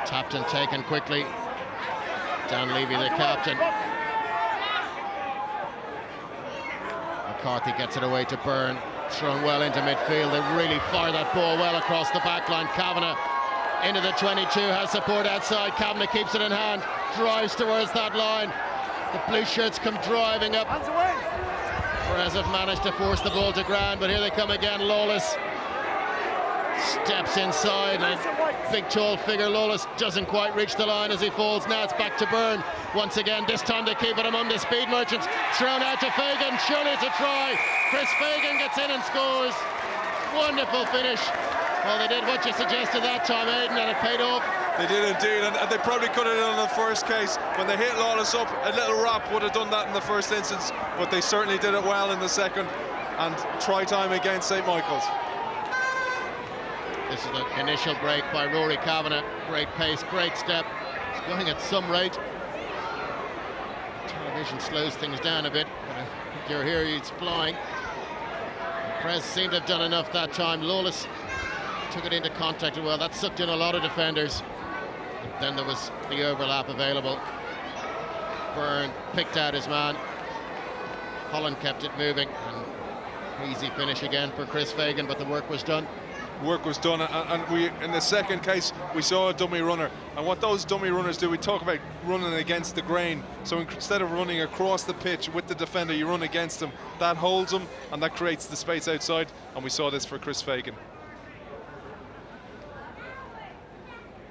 Tapped and taken quickly. Dan Levy, the captain. McCarthy gets it away to Byrne. Thrown well into midfield. They really fire that ball well across the back line. Kavanagh into the 22, has support outside. Kavanagh keeps it in hand, drives towards that line. The blue shirts come driving up. Pres have managed to force the ball to ground, but here they come again. Lawless steps inside, and big tall figure Lawless doesn't quite reach the line as he falls. Now it's back to Byrne once again, this time to keep it among the speed merchants. Thrown out to Fagan, surely it's a try. Chris Fagan gets in and scores. Wonderful finish. Well, they did what you suggested that time, Aidan, and it paid off. They did indeed, and they probably could have done in the first case. When they hit Lawless up, a little rap would have done that in the first instance, but they certainly did it well in the second, and try time against St. Michael's. This is the initial break by Rory Kavanagh. Great pace, great step. He's going at some rate. Television slows things down a bit, but if you're here, he's flying. The Pres seem to have done enough that time. Lawless took it into contact well. That sucked in a lot of defenders. And then there was the overlap available. Byrne picked out his man. Holland kept it moving, and easy finish again for Chris Fagan, but the work was done. Work was done, and we, in the second case, we saw a dummy runner. And what those dummy runners do, we talk about running against the grain. So instead of running across the pitch with the defender, you run against them. That holds them, and that creates the space outside. And we saw this for Chris Fagan.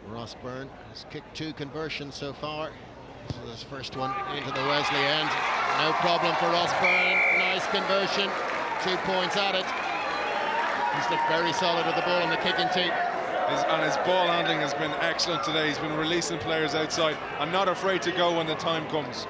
Ross Byrne has kicked 2 conversions so far. So this first one into the Wesley end. No problem for Ross Byrne. Nice conversion. 2 points at it. He's looked very solid with the ball on the kicking tee. His ball handling has been excellent today. He's been releasing players outside and not afraid to go when the time comes.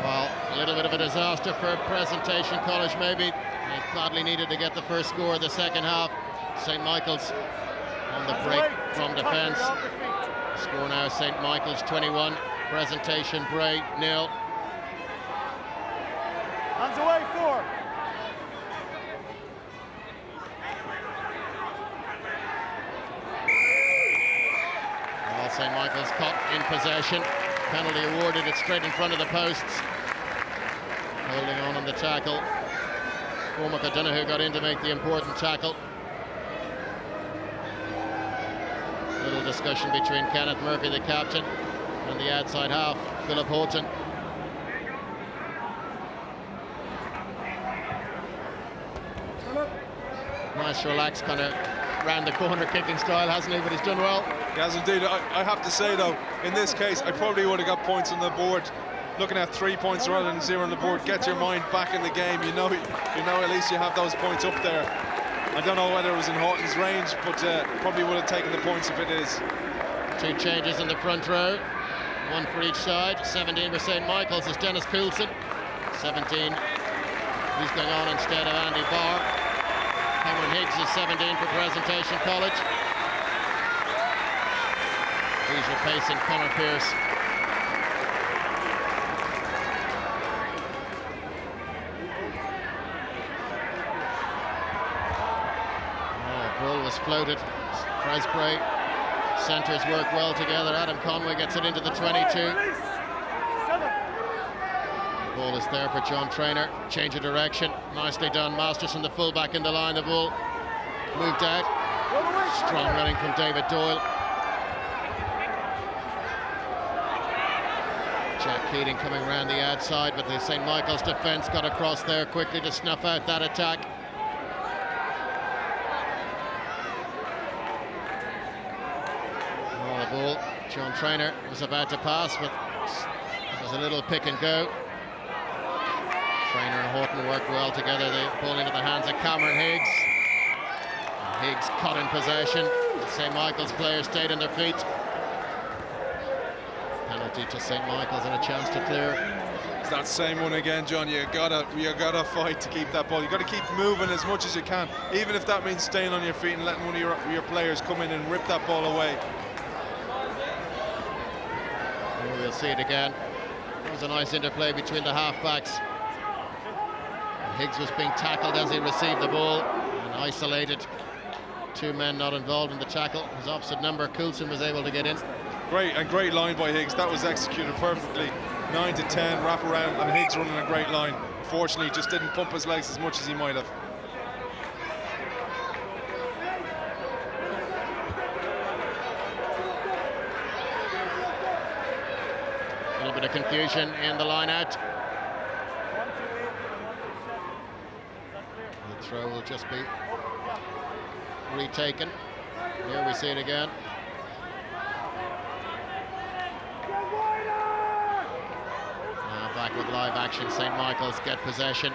Well, a little bit of a disaster for Presentation College maybe. They badly needed to get the first score of the second half. St. Michael's on the break from defence. Score now, St. Michael's 21, Presentation Bray 0. Hands away, 4. Well, St. Michael's caught in possession. Penalty awarded, it straight in front of the posts. Holding on the tackle. Cormac O'Donoghue got in to make the important tackle. Little discussion between Kenneth Murphy, the captain, and the outside half, Philip Houghton. Nice relaxed kind of round the corner kicking style, hasn't he? But he's done well. He has indeed. I have to say though, in this case, I probably would have got points on the board. Looking at 3 points rather than 0 on the board, get your mind back in the game. You know at least you have those points up there. I don't know whether it was in Houghton's range, but probably would have taken the points if it is. 2 changes in the front row, 1 for each side. 17 for St. Michael's is Dennis Coulson. 17, he's going on instead of Andy Barr. Cameron Higgs is 17 for Presentation College. He's replacing Conor Pearce. Ball was floated. Bray. Centres work well together. Adam Conway gets it into the 22. The ball is there for John Traynor. Change of direction. Nicely done. Masterson, the fullback, in the line. The ball moved out. Strong running from David Doyle. Jack Keating coming around the outside, but the St. Michael's defence got across there quickly to snuff out that attack. Ball. John Traynor was about to pass, but it was a little pick and go. Traynor and Houghton worked well together. The ball into the hands of Cameron Higgs. And Higgs caught in possession. The St. Michael's players stayed on their feet. Penalty to St. Michael's and a chance to clear. It's that same one again, John. You gotta fight to keep that ball. You gotta keep moving as much as you can, even if that means staying on your feet and letting one of your players come in and rip that ball away. We'll see it again. It was a nice interplay between the half-backs. Higgs was being tackled as he received the ball and isolated. 2 men not involved in the tackle. His opposite number, Coulson, was able to get in. Great line by Higgs. That was executed perfectly. 9 to 10, wrap around, and Higgs running a great line. Unfortunately, he just didn't pump his legs as much as he might have. A little bit of confusion in the line out. The throw will just be retaken. Here we see it again. Now back with live action. St. Michael's get possession.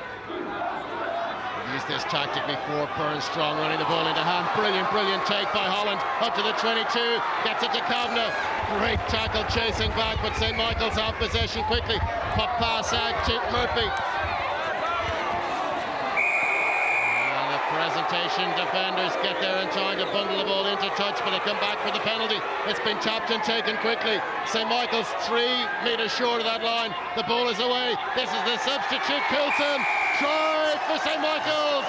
Used this tactic before. Byrne strong running the ball into hand. Brilliant take by Holland. Up to the 22. Gets it to Kavanagh. Great tackle chasing back, but St. Michael's have possession quickly. Pop pass out to Murphy. And a Presentation defenders get there in time to bundle the ball into touch, but they come back for the penalty. It's been tapped and taken quickly. St. Michael's 3 metres short of that line. The ball is away. This is the substitute, Coulson. Try for St. Michael's.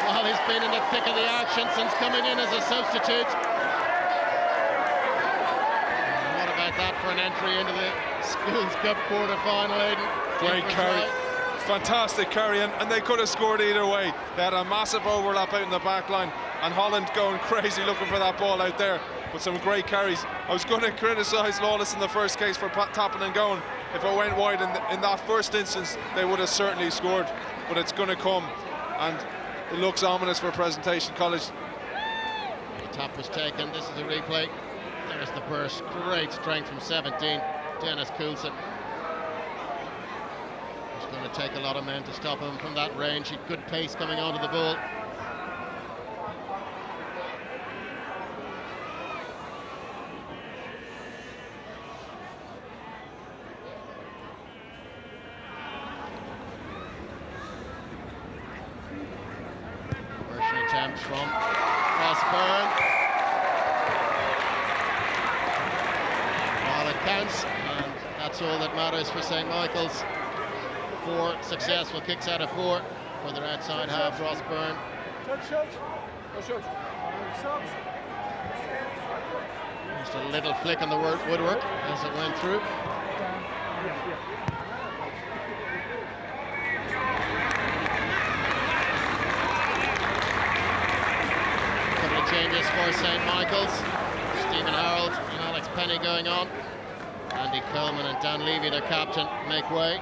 Well, he's been in the thick of the action since coming in as a substitute. What about that for an entry into the Schools Cup quarter-final, Aidan? Great carry. Fantastic carry, and they could have scored either way. They had a massive overlap out in the back line, and Holland going crazy looking for that ball out there with some great carries. I was going to criticise Lawless in the first case for tapping and going. If it went wide in that first instance, they would have certainly scored, but it's going to come, and it looks ominous for Presentation College. The tap was taken. This is a replay. There's the burst. Great strength from 17, Dennis Coulson. It's going to take a lot of men to stop him from that range. He had good pace coming onto the ball. Conversion attempt from Rossburn. Well, it counts, and that's all that matters for St. Michael's. 4 successful kicks out of 4 for their outside half. Rossburn. Just a little flick on the woodwork as it went through. A couple of changes for St. Michael's. Stephen Harold and Alex Penny going on. Andy Coleman and Dan Levy, their captain, make way.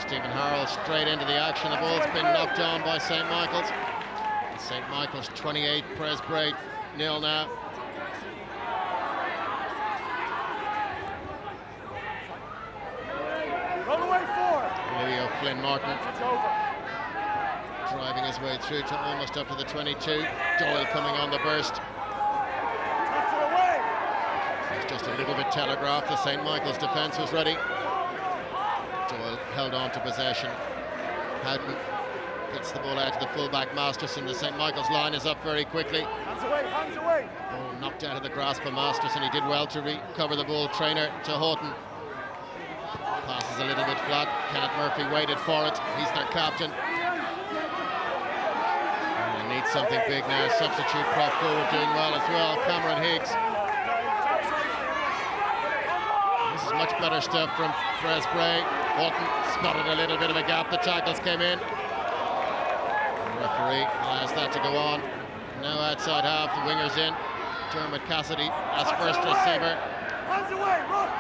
Stephen Harold straight into the action. The ball's been knocked on by St. Michael's. St. Michael's 28, Bray 0 now. Run away 4. Louis O'Flynn Martin driving his way through to almost up to the 22. Doyle coming on the burst. It's just a little bit telegraphed. The St. Michael's defence was ready. Doyle held on to possession. Houghton gets the ball out to the fullback Masterson. The St. Michael's line is up very quickly. Hands away, hands away. Oh, knocked out of the grasp of Masterson. He did well to recover the ball. Trainer to Houghton. Passes a little bit flat. Kenneth Murphy waited for it. He's their captain. And they need something big now. Substitute prop forward doing well as well. Cameron Higgs. This is much better stuff from Bray. Houghton spotted a little bit of a gap. The tackles came in. The referee allows that to go on. Now outside half, the wingers in. Dermot Cassidy as first receiver. Hands away, run.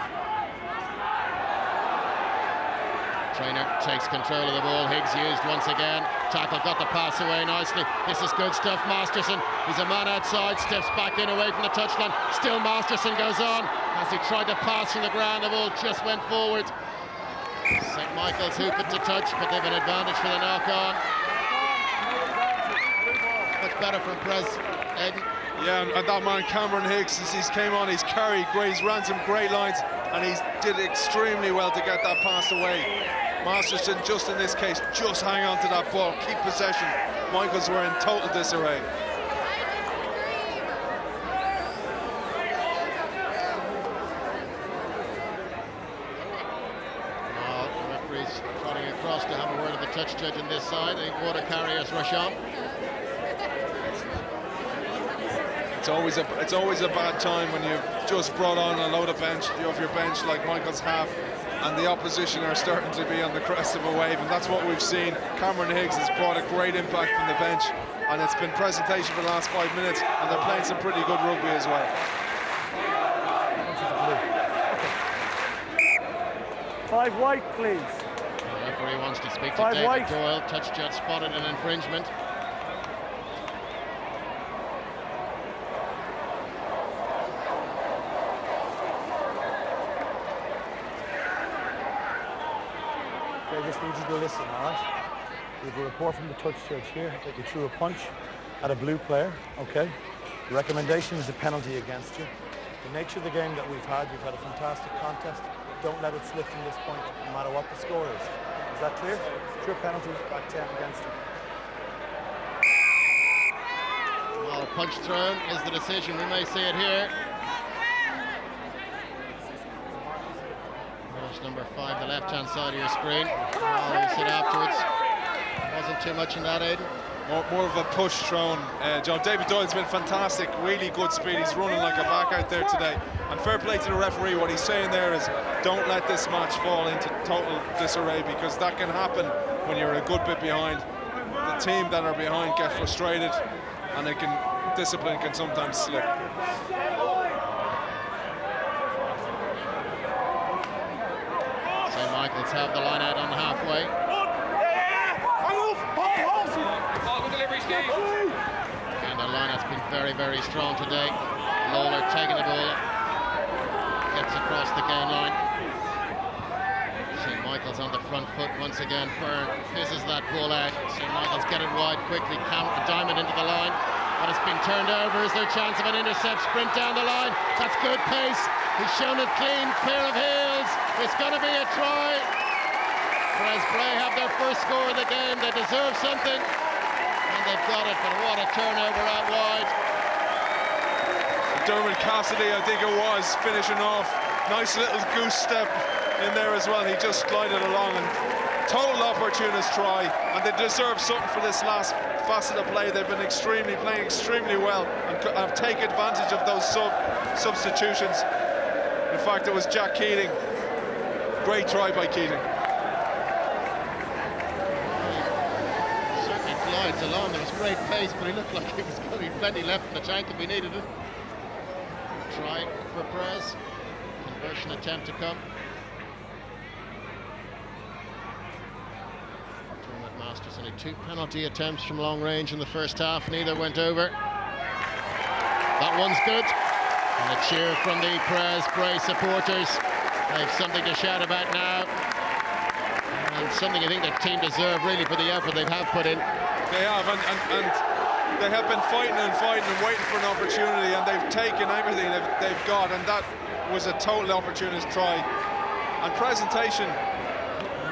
Trainer takes control of the ball. Higgs used once again. Tackle got the pass away nicely. This is good stuff. Masterson, he's a man outside, steps back in away from the touchline. Still Masterson goes on as he tried to pass from the ground. The ball just went forward. St. Michael's hoop it to touch, but they've an advantage for the knock-on. Much better from Prez. Aidan. Yeah, and that man Cameron Higgs, as he's came on, he's carried great, he's ran some great lines, and he did extremely well to get that pass away. Masterson, just in this case, just hang on to that ball, keep possession. Michaels were in total disarray. The referee's trotting across to have a word with the touch judge on this side. The water carriers rush on. It's always a bad time when you've just brought on a load of your bench like Michael's have, and the opposition are starting to be on the crest of a wave, and that's what we've seen. Cameron Higgs has brought a great impact from the bench, and it's been Presentation for the last 5 minutes, and they're playing some pretty good rugby as well. 5 white, please. The referee wants to speak to 5 David white. Doyle. Touch judge spotted an infringement. I just need you to listen, all right? We have a report from the touch judge here that you threw a punch at a blue player, okay? The recommendation is a penalty against you. The nature of the game that we've had a fantastic contest. don't let it slip from this point, no matter what the score is. Is that clear? Sure penalty, back 10 against him. Well, punch thrown is the decision. We may see it here. There's number 5, the left-hand side of your screen. Oh, you said afterwards. Wasn't too much in that, Aidan. More of a push thrown. John David Doyle's been fantastic, really good speed. He's running like a back out there today. And fair play to the referee. What he's saying there is, don't let this match fall into total disarray, because that can happen when you're a good bit behind. The team that are behind get frustrated, and discipline can sometimes slip. St. Michael's have the line out on the halfway. And the line has been very, very strong today. Lawler taking the ball, gets across the gain line. St. Michael's on the front foot once again. Byrne fizzes that ball out. St. Michael's get it wide quickly. Diamond into the line, but it's been turned over. Is there a chance of an intercept? Sprint down the line. That's good pace. He's shown it clean, pair of heels. It's going to be a try. Whereas Bray have their first score of the game. They deserve something. They've got it, but what a turnover out wide. Dermot Cassidy, I think it was, finishing off. Nice little goose step in there as well. He just glided along, and total opportunist try, and they deserve something for this last facet of play. They've been playing extremely well, and have taken advantage of those substitutions. In fact, it was Jack Keating. Great try by Keating. Along, there was great pace, but he looked like he was going to be plenty left in the tank if we needed it. Try for Prez. Conversion attempt to come. Tournament Masters only 2 penalty attempts from long range in the first half. Neither went over. That one's good. And a cheer from the Bray supporters. They've something to shout about now. And something I think the team deserve really for the effort they have put in. They have, and they have been fighting and waiting for an opportunity, and they've taken everything they've got, and that was a total opportunist try. And presentation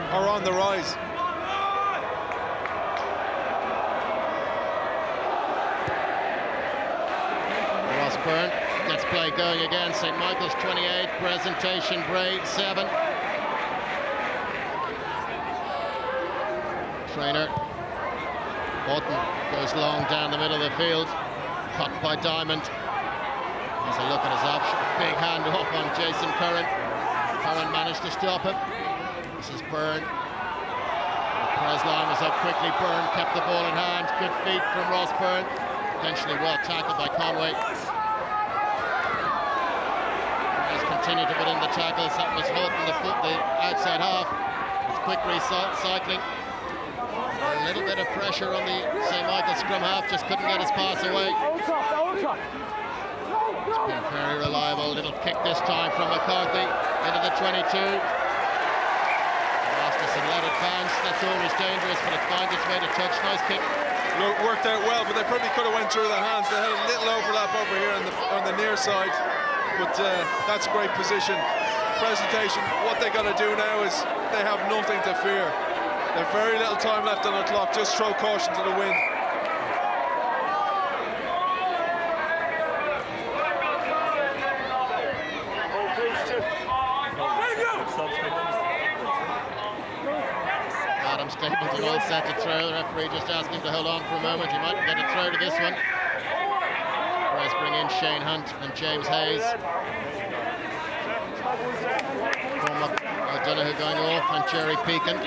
are on the rise. Ross Byrne gets play going again. St. Michael's 28, presentation Bray 7. Trainer Houghton goes long down the middle of the field, cut by Diamond. Has a look at his option. Big hand off on Jason Curran. Curran managed to stop him. This is Byrne. The Prez line was up quickly. Byrne kept the ball in hand. Good feet from Ross Byrne. Potentially well tackled by Conway. Prez continued to put in the tackles. That was Houghton, the outside half. It's quick recycling. A little bit of pressure on the St. Michael scrum half, just couldn't get his pass away. It's been very reliable. Little kick this time from McCarthy into the 22. Masterson let it bounce. That's always dangerous, but it finds its way to touch. Nice kick. Worked out well, but they probably could have went through their hands. They had a little overlap over here on the near side, but that's great position. Presentation. What they got to do now is they have nothing to fear. There's very little time left on the clock. Just throw caution to the wind. Adam Stapleton all set to throw. The referee just asked him to hold on for a moment. He might get a throw to this one. Whereas bring in Shane Hunt and James Hayes. Cormac O'Donoghue going off, and Jerry Peakin.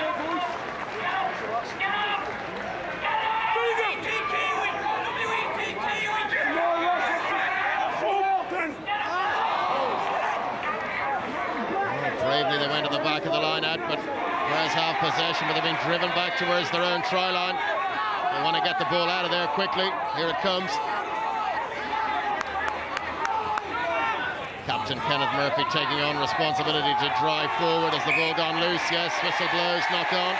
Bravely they went to the back of the line out, but Whereas have possession, but they've been driven back towards their own try line. They want to get the ball out of there quickly. Here it comes. Captain Kenneth Murphy taking on responsibility to drive forward. As the ball gone loose? Yes, whistle blows, knock on.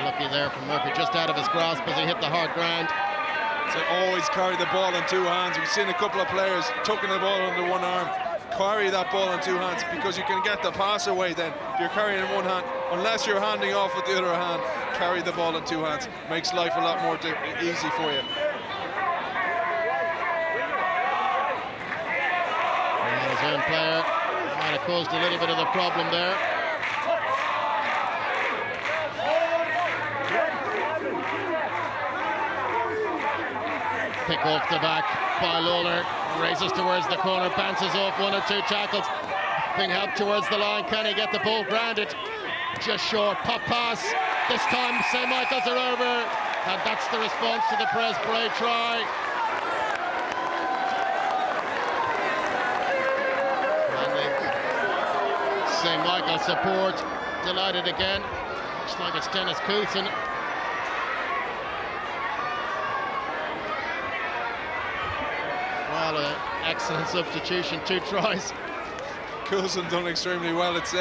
Unlucky there from Murphy, just out of his grasp as he hit the hard ground. So always carry the ball in two hands. We've seen a couple of players tucking the ball under one arm. Carry that ball in two hands because you can get the pass away then. If you're carrying in one hand, unless you're handing off with the other hand, carry the ball in two hands. Makes life a lot more easy for you. His own player might have caused a little bit of the problem there. Pick off the back by Lawler, races towards the corner, bounces off one or two tackles, being helped towards the line. Can he get the ball grounded? Just short, pop pass. This time St. Michael's are over, and that's the response to the Pres Bray try. And the St. Michael's support delighted again. Looks like it's Dennis Coulson. Well, excellent substitution, 2 tries. Coulson done extremely well. It's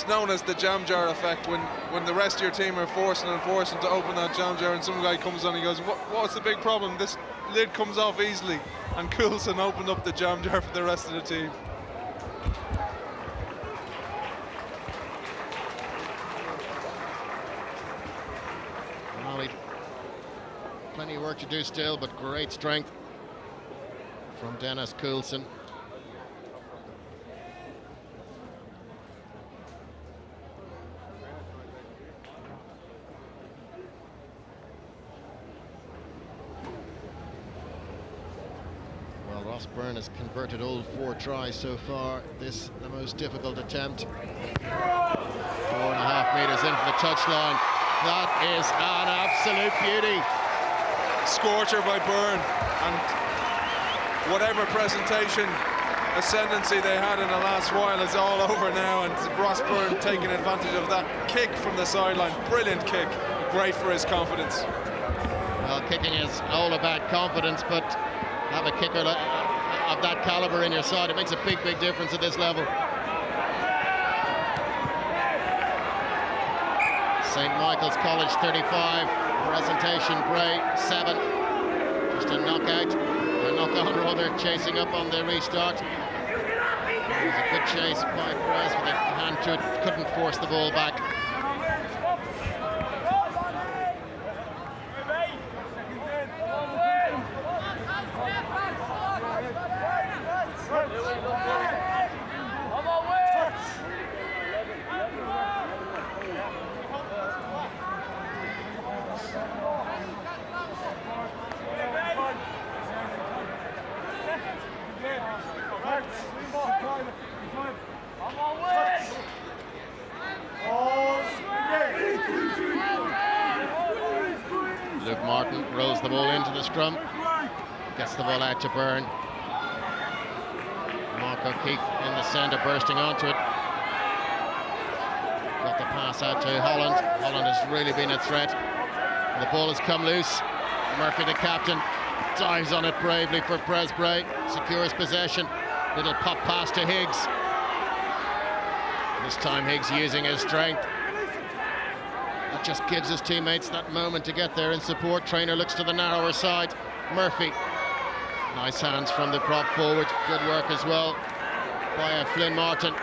known as the jam jar effect, when the rest of your team are forcing to open that jam jar, and some guy comes on and goes, what's the big problem? This lid comes off easily, and Coulson opened up the jam jar for the rest of the team. Well, plenty of work to do still, but great strength from Dennis Coulson. Well, Ross Byrne has converted all 4 tries so far. This the most difficult attempt. 4.5 meters in for the touchline. That is an absolute beauty. Scorcher by Byrne, and whatever presentation ascendancy they had in the last while is all over now, and Ross Byrne taking advantage of that kick from the sideline. Brilliant kick, great for his confidence. Well, kicking is all about confidence, but have a kicker of that caliber in your side, it makes a big difference at this level. St. Michael's College 35, presentation Bray 7. Just a knockout, or knock-on rather, chasing up on the restart. It was a good chase by Pres with a hand to it, couldn't force the ball back. Luke Martin rolls the ball into the scrum, gets the ball out to Byrne. Mark O'Keefe in the centre, bursting onto it. Got the pass out to Holland. Holland has really been a threat. The ball has come loose. Murphy, the captain, dives on it bravely for Pres Bray. Secures possession. Little pop pass to Higgs. This time Higgs using his strength. That just gives his teammates that moment to get there in support. Trainer looks to the narrower side. Murphy. Nice hands from the prop forward. Good work as well by Flynn Martin.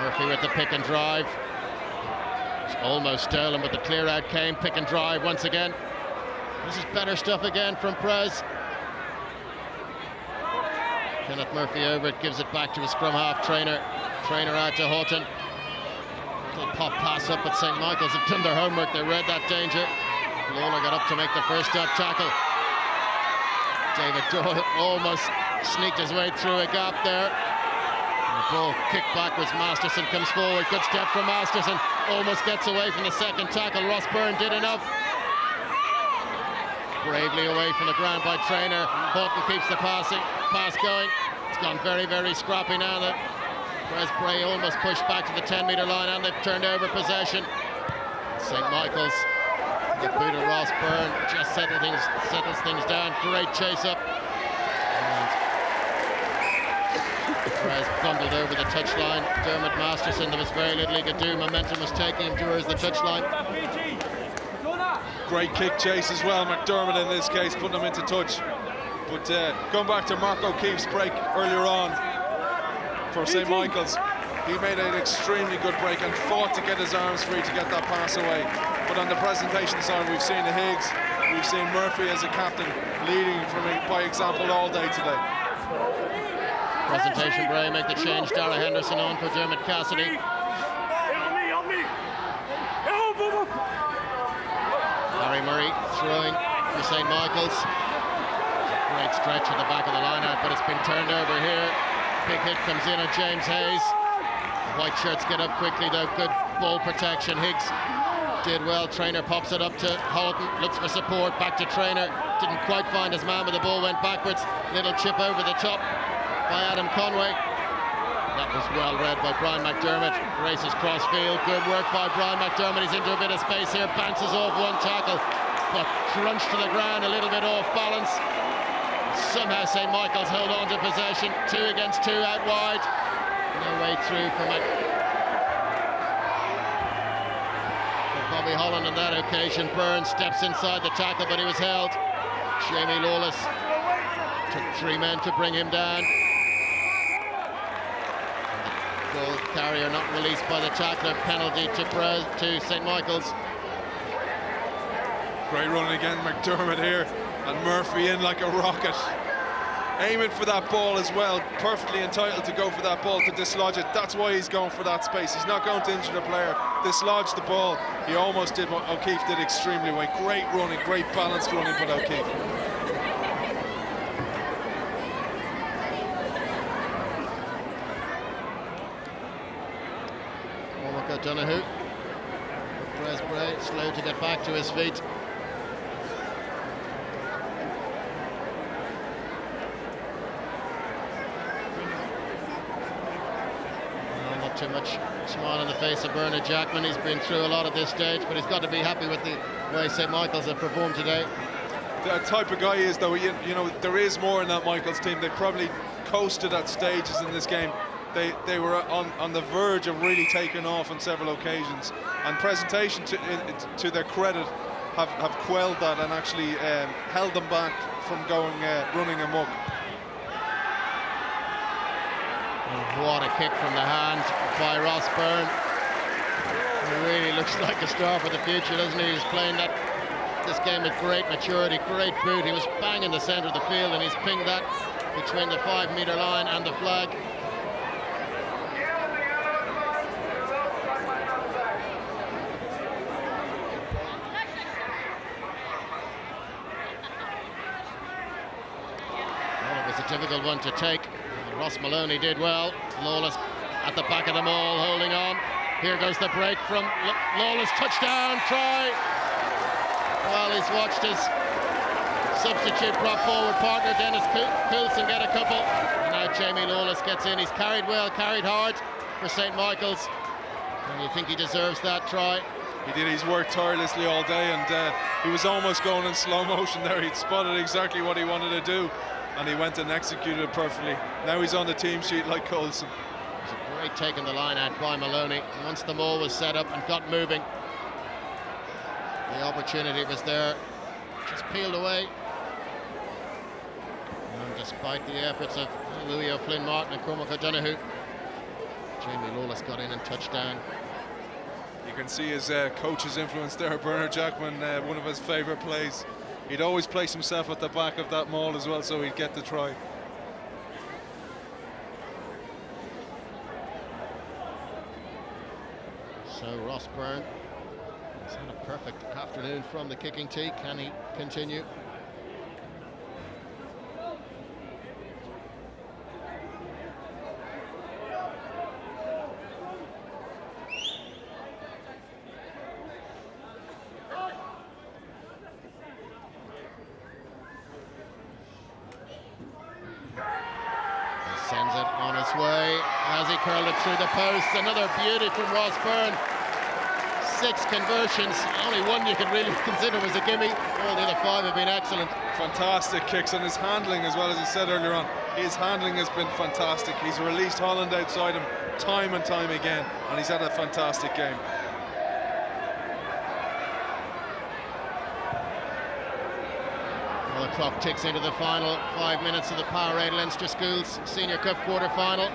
Murphy with the pick and drive. It's almost stolen, but the clear out came. Pick and drive once again. This is better stuff again from Pres. Kenneth Murphy over it, gives it back to a scrum half. Trainer out to Houghton. Little pop pass up, but St. Michael's have done their homework. They read that danger. Lawler got up to make the first step tackle. David Doyle almost sneaked his way through a gap there. And the ball kicked backwards. Masterson comes forward. Good step from Masterson. Almost gets away from the second tackle. Ross Byrne did enough. Bravely away from the ground by Trainer. Houghton keeps the pass going. It's gone very scrappy now. That Pres Bray almost pushed back to the 10-metre line, and they've turned over possession. St. Michael's, the boot of Ross Byrne, just settles things down. Great chase up. And Pres bundled over the touchline. Dermot Masterson, there was very little he could do. Momentum was taking him towards the touchline. Great kick chase as well, McDermott in this case, putting him into touch. But going back to Mark O'Keefe's break earlier on for St. Michael's, he made an extremely good break and fought to get his arms free to get that pass away. But on the presentation side, we've seen the Higgs, we've seen Murphy as a captain leading by example all day today. Presentation, Bray make the change. Dara Henderson on for Dermot Cassidy. Harry Murray throwing for St. Michael's. Great stretch at the back of the line out, but it's been turned over here. Big hit comes in on James Hayes. The white shirts get up quickly though. Good ball protection. Higgs did well. Trainer pops it up to Houghton. Looks for support. Back to Trainer. Didn't quite find his man, but the ball went backwards. Little chip over the top by Adam Conway. That was well read by Brian McDermott. Races cross field. Good work by Brian McDermott. He's into a bit of space here. Bounces off one tackle, but crunched to the ground, a little bit off balance. Somehow St. Michael's hold on to possession. 2 against 2 out wide. No way through for Bobby Holland on that occasion. Burns steps inside the tackle, but he was held. Jamie Lawless took 3 men to bring him down. Goal carrier not released by the tackler. Penalty to St. Michael's. Great run again, McDermott here, and Murphy in like a rocket, aiming for that ball as well. Perfectly entitled to go for that ball to dislodge it. That's why he's going for that space. He's not going to injure the player. Dislodge the ball. He almost did what O'Keefe did extremely well. Great running, great balanced running by O'Keefe. Donahue. Bray slow to get back to his feet. Not too much smile on the face of Bernard Jackman. He's been through a lot at this stage, but he's got to be happy with the way St. Michael's have performed today. The type of guy he is, though, you know, there is more in that Michael's team. They probably coasted at stages in this game. They were on the verge of really taking off on several occasions, and presentation to their credit have quelled that and actually held them back from going running amok. And what a kick from the hand by Ross Byrne. He really looks like a star for the future, doesn't he? He's playing this game with great maturity, great boot. He was bang in the centre of the field, and he's pinged that between the 5-metre line and the flag. Difficult one to take. Ross Maloney did well. Lawless at the back of the maul, holding on. Here goes the break from Lawless. Touchdown, try. Well, he's watched his substitute prop forward partner Dennis Coulson get a couple. And now Jamie Lawless gets in. He's carried well, carried hard for St. Michael's. And you think he deserves that try. He did. He's worked tirelessly all day, and he was almost going in slow motion there. He'd spotted exactly what he wanted to do, and he went and executed it perfectly. Now he's on the team sheet like Coulson. It was a great take on the line out by Maloney. Once the maul was set up and got moving, the opportunity was there, just peeled away. And despite the efforts of Louis O'Flynn Martin and Cormac O'Donoghue, Jamie Lawless got in and touched down. You can see his coach's influence there. Bernard Jackman, one of his favourite plays. He'd always place himself at the back of that maul as well, so he'd get the try. So Ross Byrne has had a perfect afternoon from the kicking tee. Can he continue? Sends it on its way as he curled it through the post. Another beauty from Ross Byrne. 6 conversions, only one you can really consider was a gimme. All the other 5 have been excellent. Fantastic kicks, and his handling as well, as he said earlier on. His handling has been fantastic. He's released Holland outside him time and time again, and he's had a fantastic game. Clock ticks into the final 5 minutes of the Powerade Leinster Schools Senior Cup quarter-final.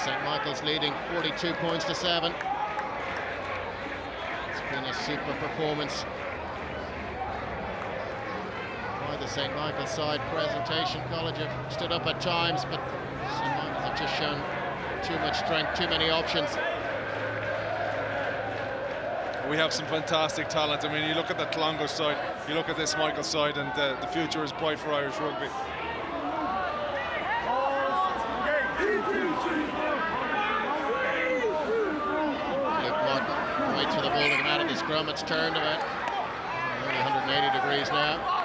St Michael's leading 42 points to 7. It's been a super performance by the St Michael's side. Presentation College have stood up at times, but St Michael's have just shown too much strength, too many options. We have some fantastic talent. I mean, you look at the Clongo side, you look at this Michael side, and the future is bright for Irish rugby. Luke Martin waits for the ball to come out of the scrum. It's turned about only 180 degrees now.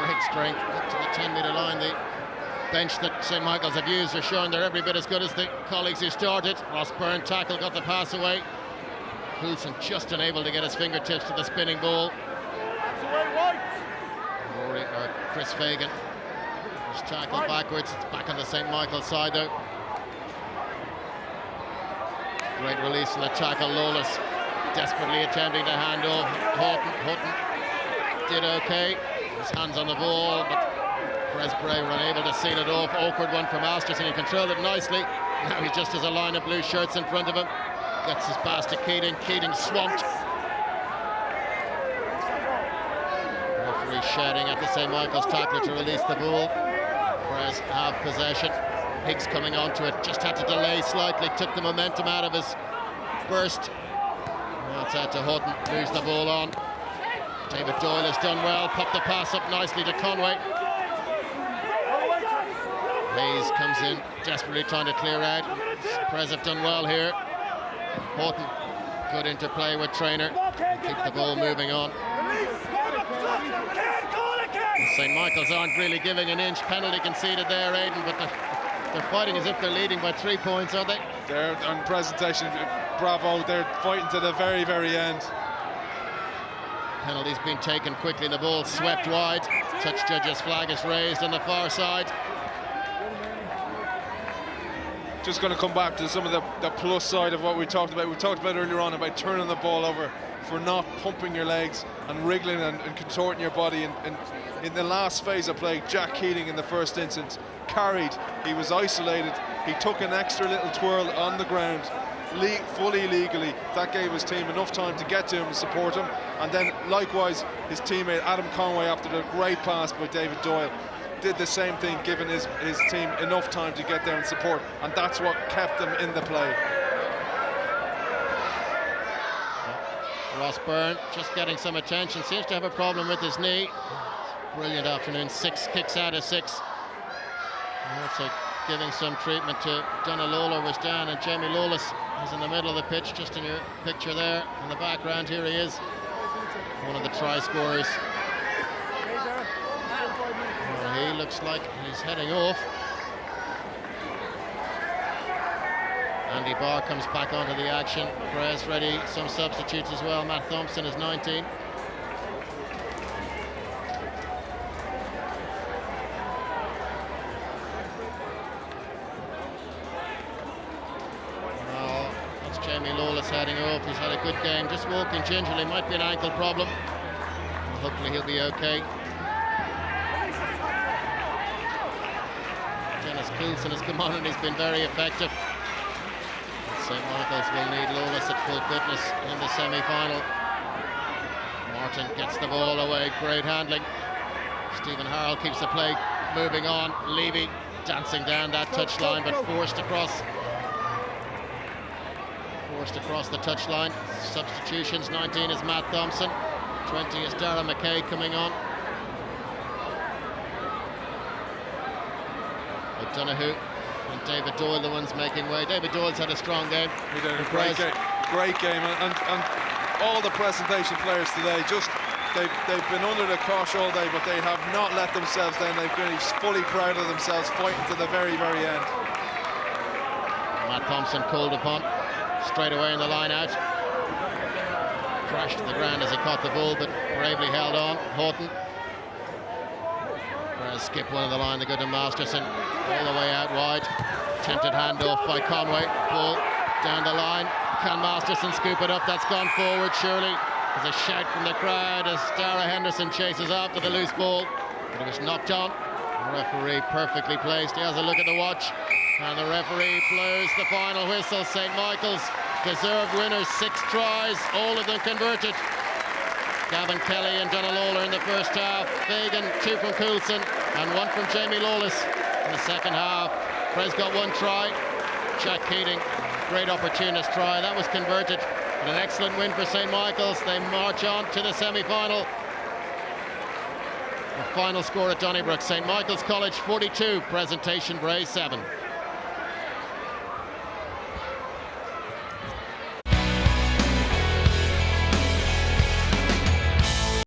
Great strength up to the 10-metre line. The bench that St Michael's have used are showing they're every bit as good as the colleagues who started. Ross Byrne tackle, got the pass away. Coulson just unable to get his fingertips to the spinning ball. Chris Fagan just tackle backwards. It's back on the St Michael's side though. Great release in the tackle. Lawless desperately attempting to hand off. Houghton did okay. His hands on the ball, but Bray were unable to seal it off. Awkward one from Masterson. He controlled it nicely. Now he just has a line of blue shirts in front of him. Gets his pass to Keating. Keating swamped. Referee shouting at the St Michael's tackler to release the ball. Whereas half possession. Higgs coming onto it. Just had to delay slightly. Took the momentum out of his burst. Now it's out to Houghton. Moves the ball on. David Doyle has done well, popped the pass up nicely to Conway. Hayes comes in, desperately trying to clear out. Prez have done well here. Houghton, good interplay with Traynor. Keep the ball moving on. St Michael's aren't really giving an inch. Penalty conceded there, Aidan, but they're fighting as if they're leading by 3 points, aren't they? They're on presentation, bravo, they're fighting to the very, very end. Penalty's been taken quickly, the ball swept wide. Touch judge's flag is raised on the far side. Just going to come back to some of the plus side of what we talked about. We talked about earlier on about turning the ball over, for not pumping your legs and wriggling and contorting your body. And in the last phase of play, Jack Keating in the first instance carried. He was isolated. He took an extra little twirl on the ground, fully legally. That gave his team enough time to get to him and support him. And then likewise his teammate Adam Conway, after the great pass by David Doyle, did the same thing, giving his team enough time to get there and support, and that's what kept them in the play. Ross Byrne just getting some attention, seems to have a problem with his knee. Brilliant afternoon, 6 kicks out of 6. And also giving some treatment to Donald Lawler was down, and Jamie Lawless is in the middle of the pitch, just in your picture there. In the background, here he is, one of the try scorers. Well, he looks like he's heading off. Andy Barr comes back onto the action. Prez ready, some substitutes as well. Matt Thompson is 19. Well, that's Jamie Lawless heading off. He's had a good game, just walking gingerly. Might be an ankle problem. Hopefully he'll be okay. Dennis Coulson has come on and he's been very effective. St Michael's will need Lawless at full fitness in the semi-final. Martin gets the ball away, great handling. Stephen Harrell keeps the play moving on. Levy dancing down that touchline, but forced across the touchline. Substitutions, 19 is Matt Thompson, 20 is Darragh McKay coming on. O'Donoghue and David Doyle, the ones making way. David Doyle's had a strong game. He did a great game, and all the presentation players today just they've been under the cosh all day, but they have not let themselves down. They've been fully proud of themselves, fighting to the very, very end. Matt Thompson called upon straight away in the line out. Crashed to the ground as he caught the ball, but bravely held on. Houghton. Whereas skip one of the line, the good Masterson, all the way out wide. Attempted handoff by Conway. Ball down the line. Can Masterson scoop it up? That's gone forward, surely. There's a shout from the crowd as Dara Henderson chases after the loose ball. But it was knocked on. The referee perfectly placed. He has a look at the watch. And the referee blows the final whistle. St. Michael's deserved winners, 6 tries, all of them converted. Gavin Kelly and Donald Lawler in the first half. Fagan, 2 from Coulson and 1 from Jamie Lawless in the second half. Prez got 1 try. Jack Keating, great opportunist try. That was converted. And an excellent win for St. Michael's. They march on to the semi-final. The final score at Donnybrook, St. Michael's College 42, Presentation Bray 7.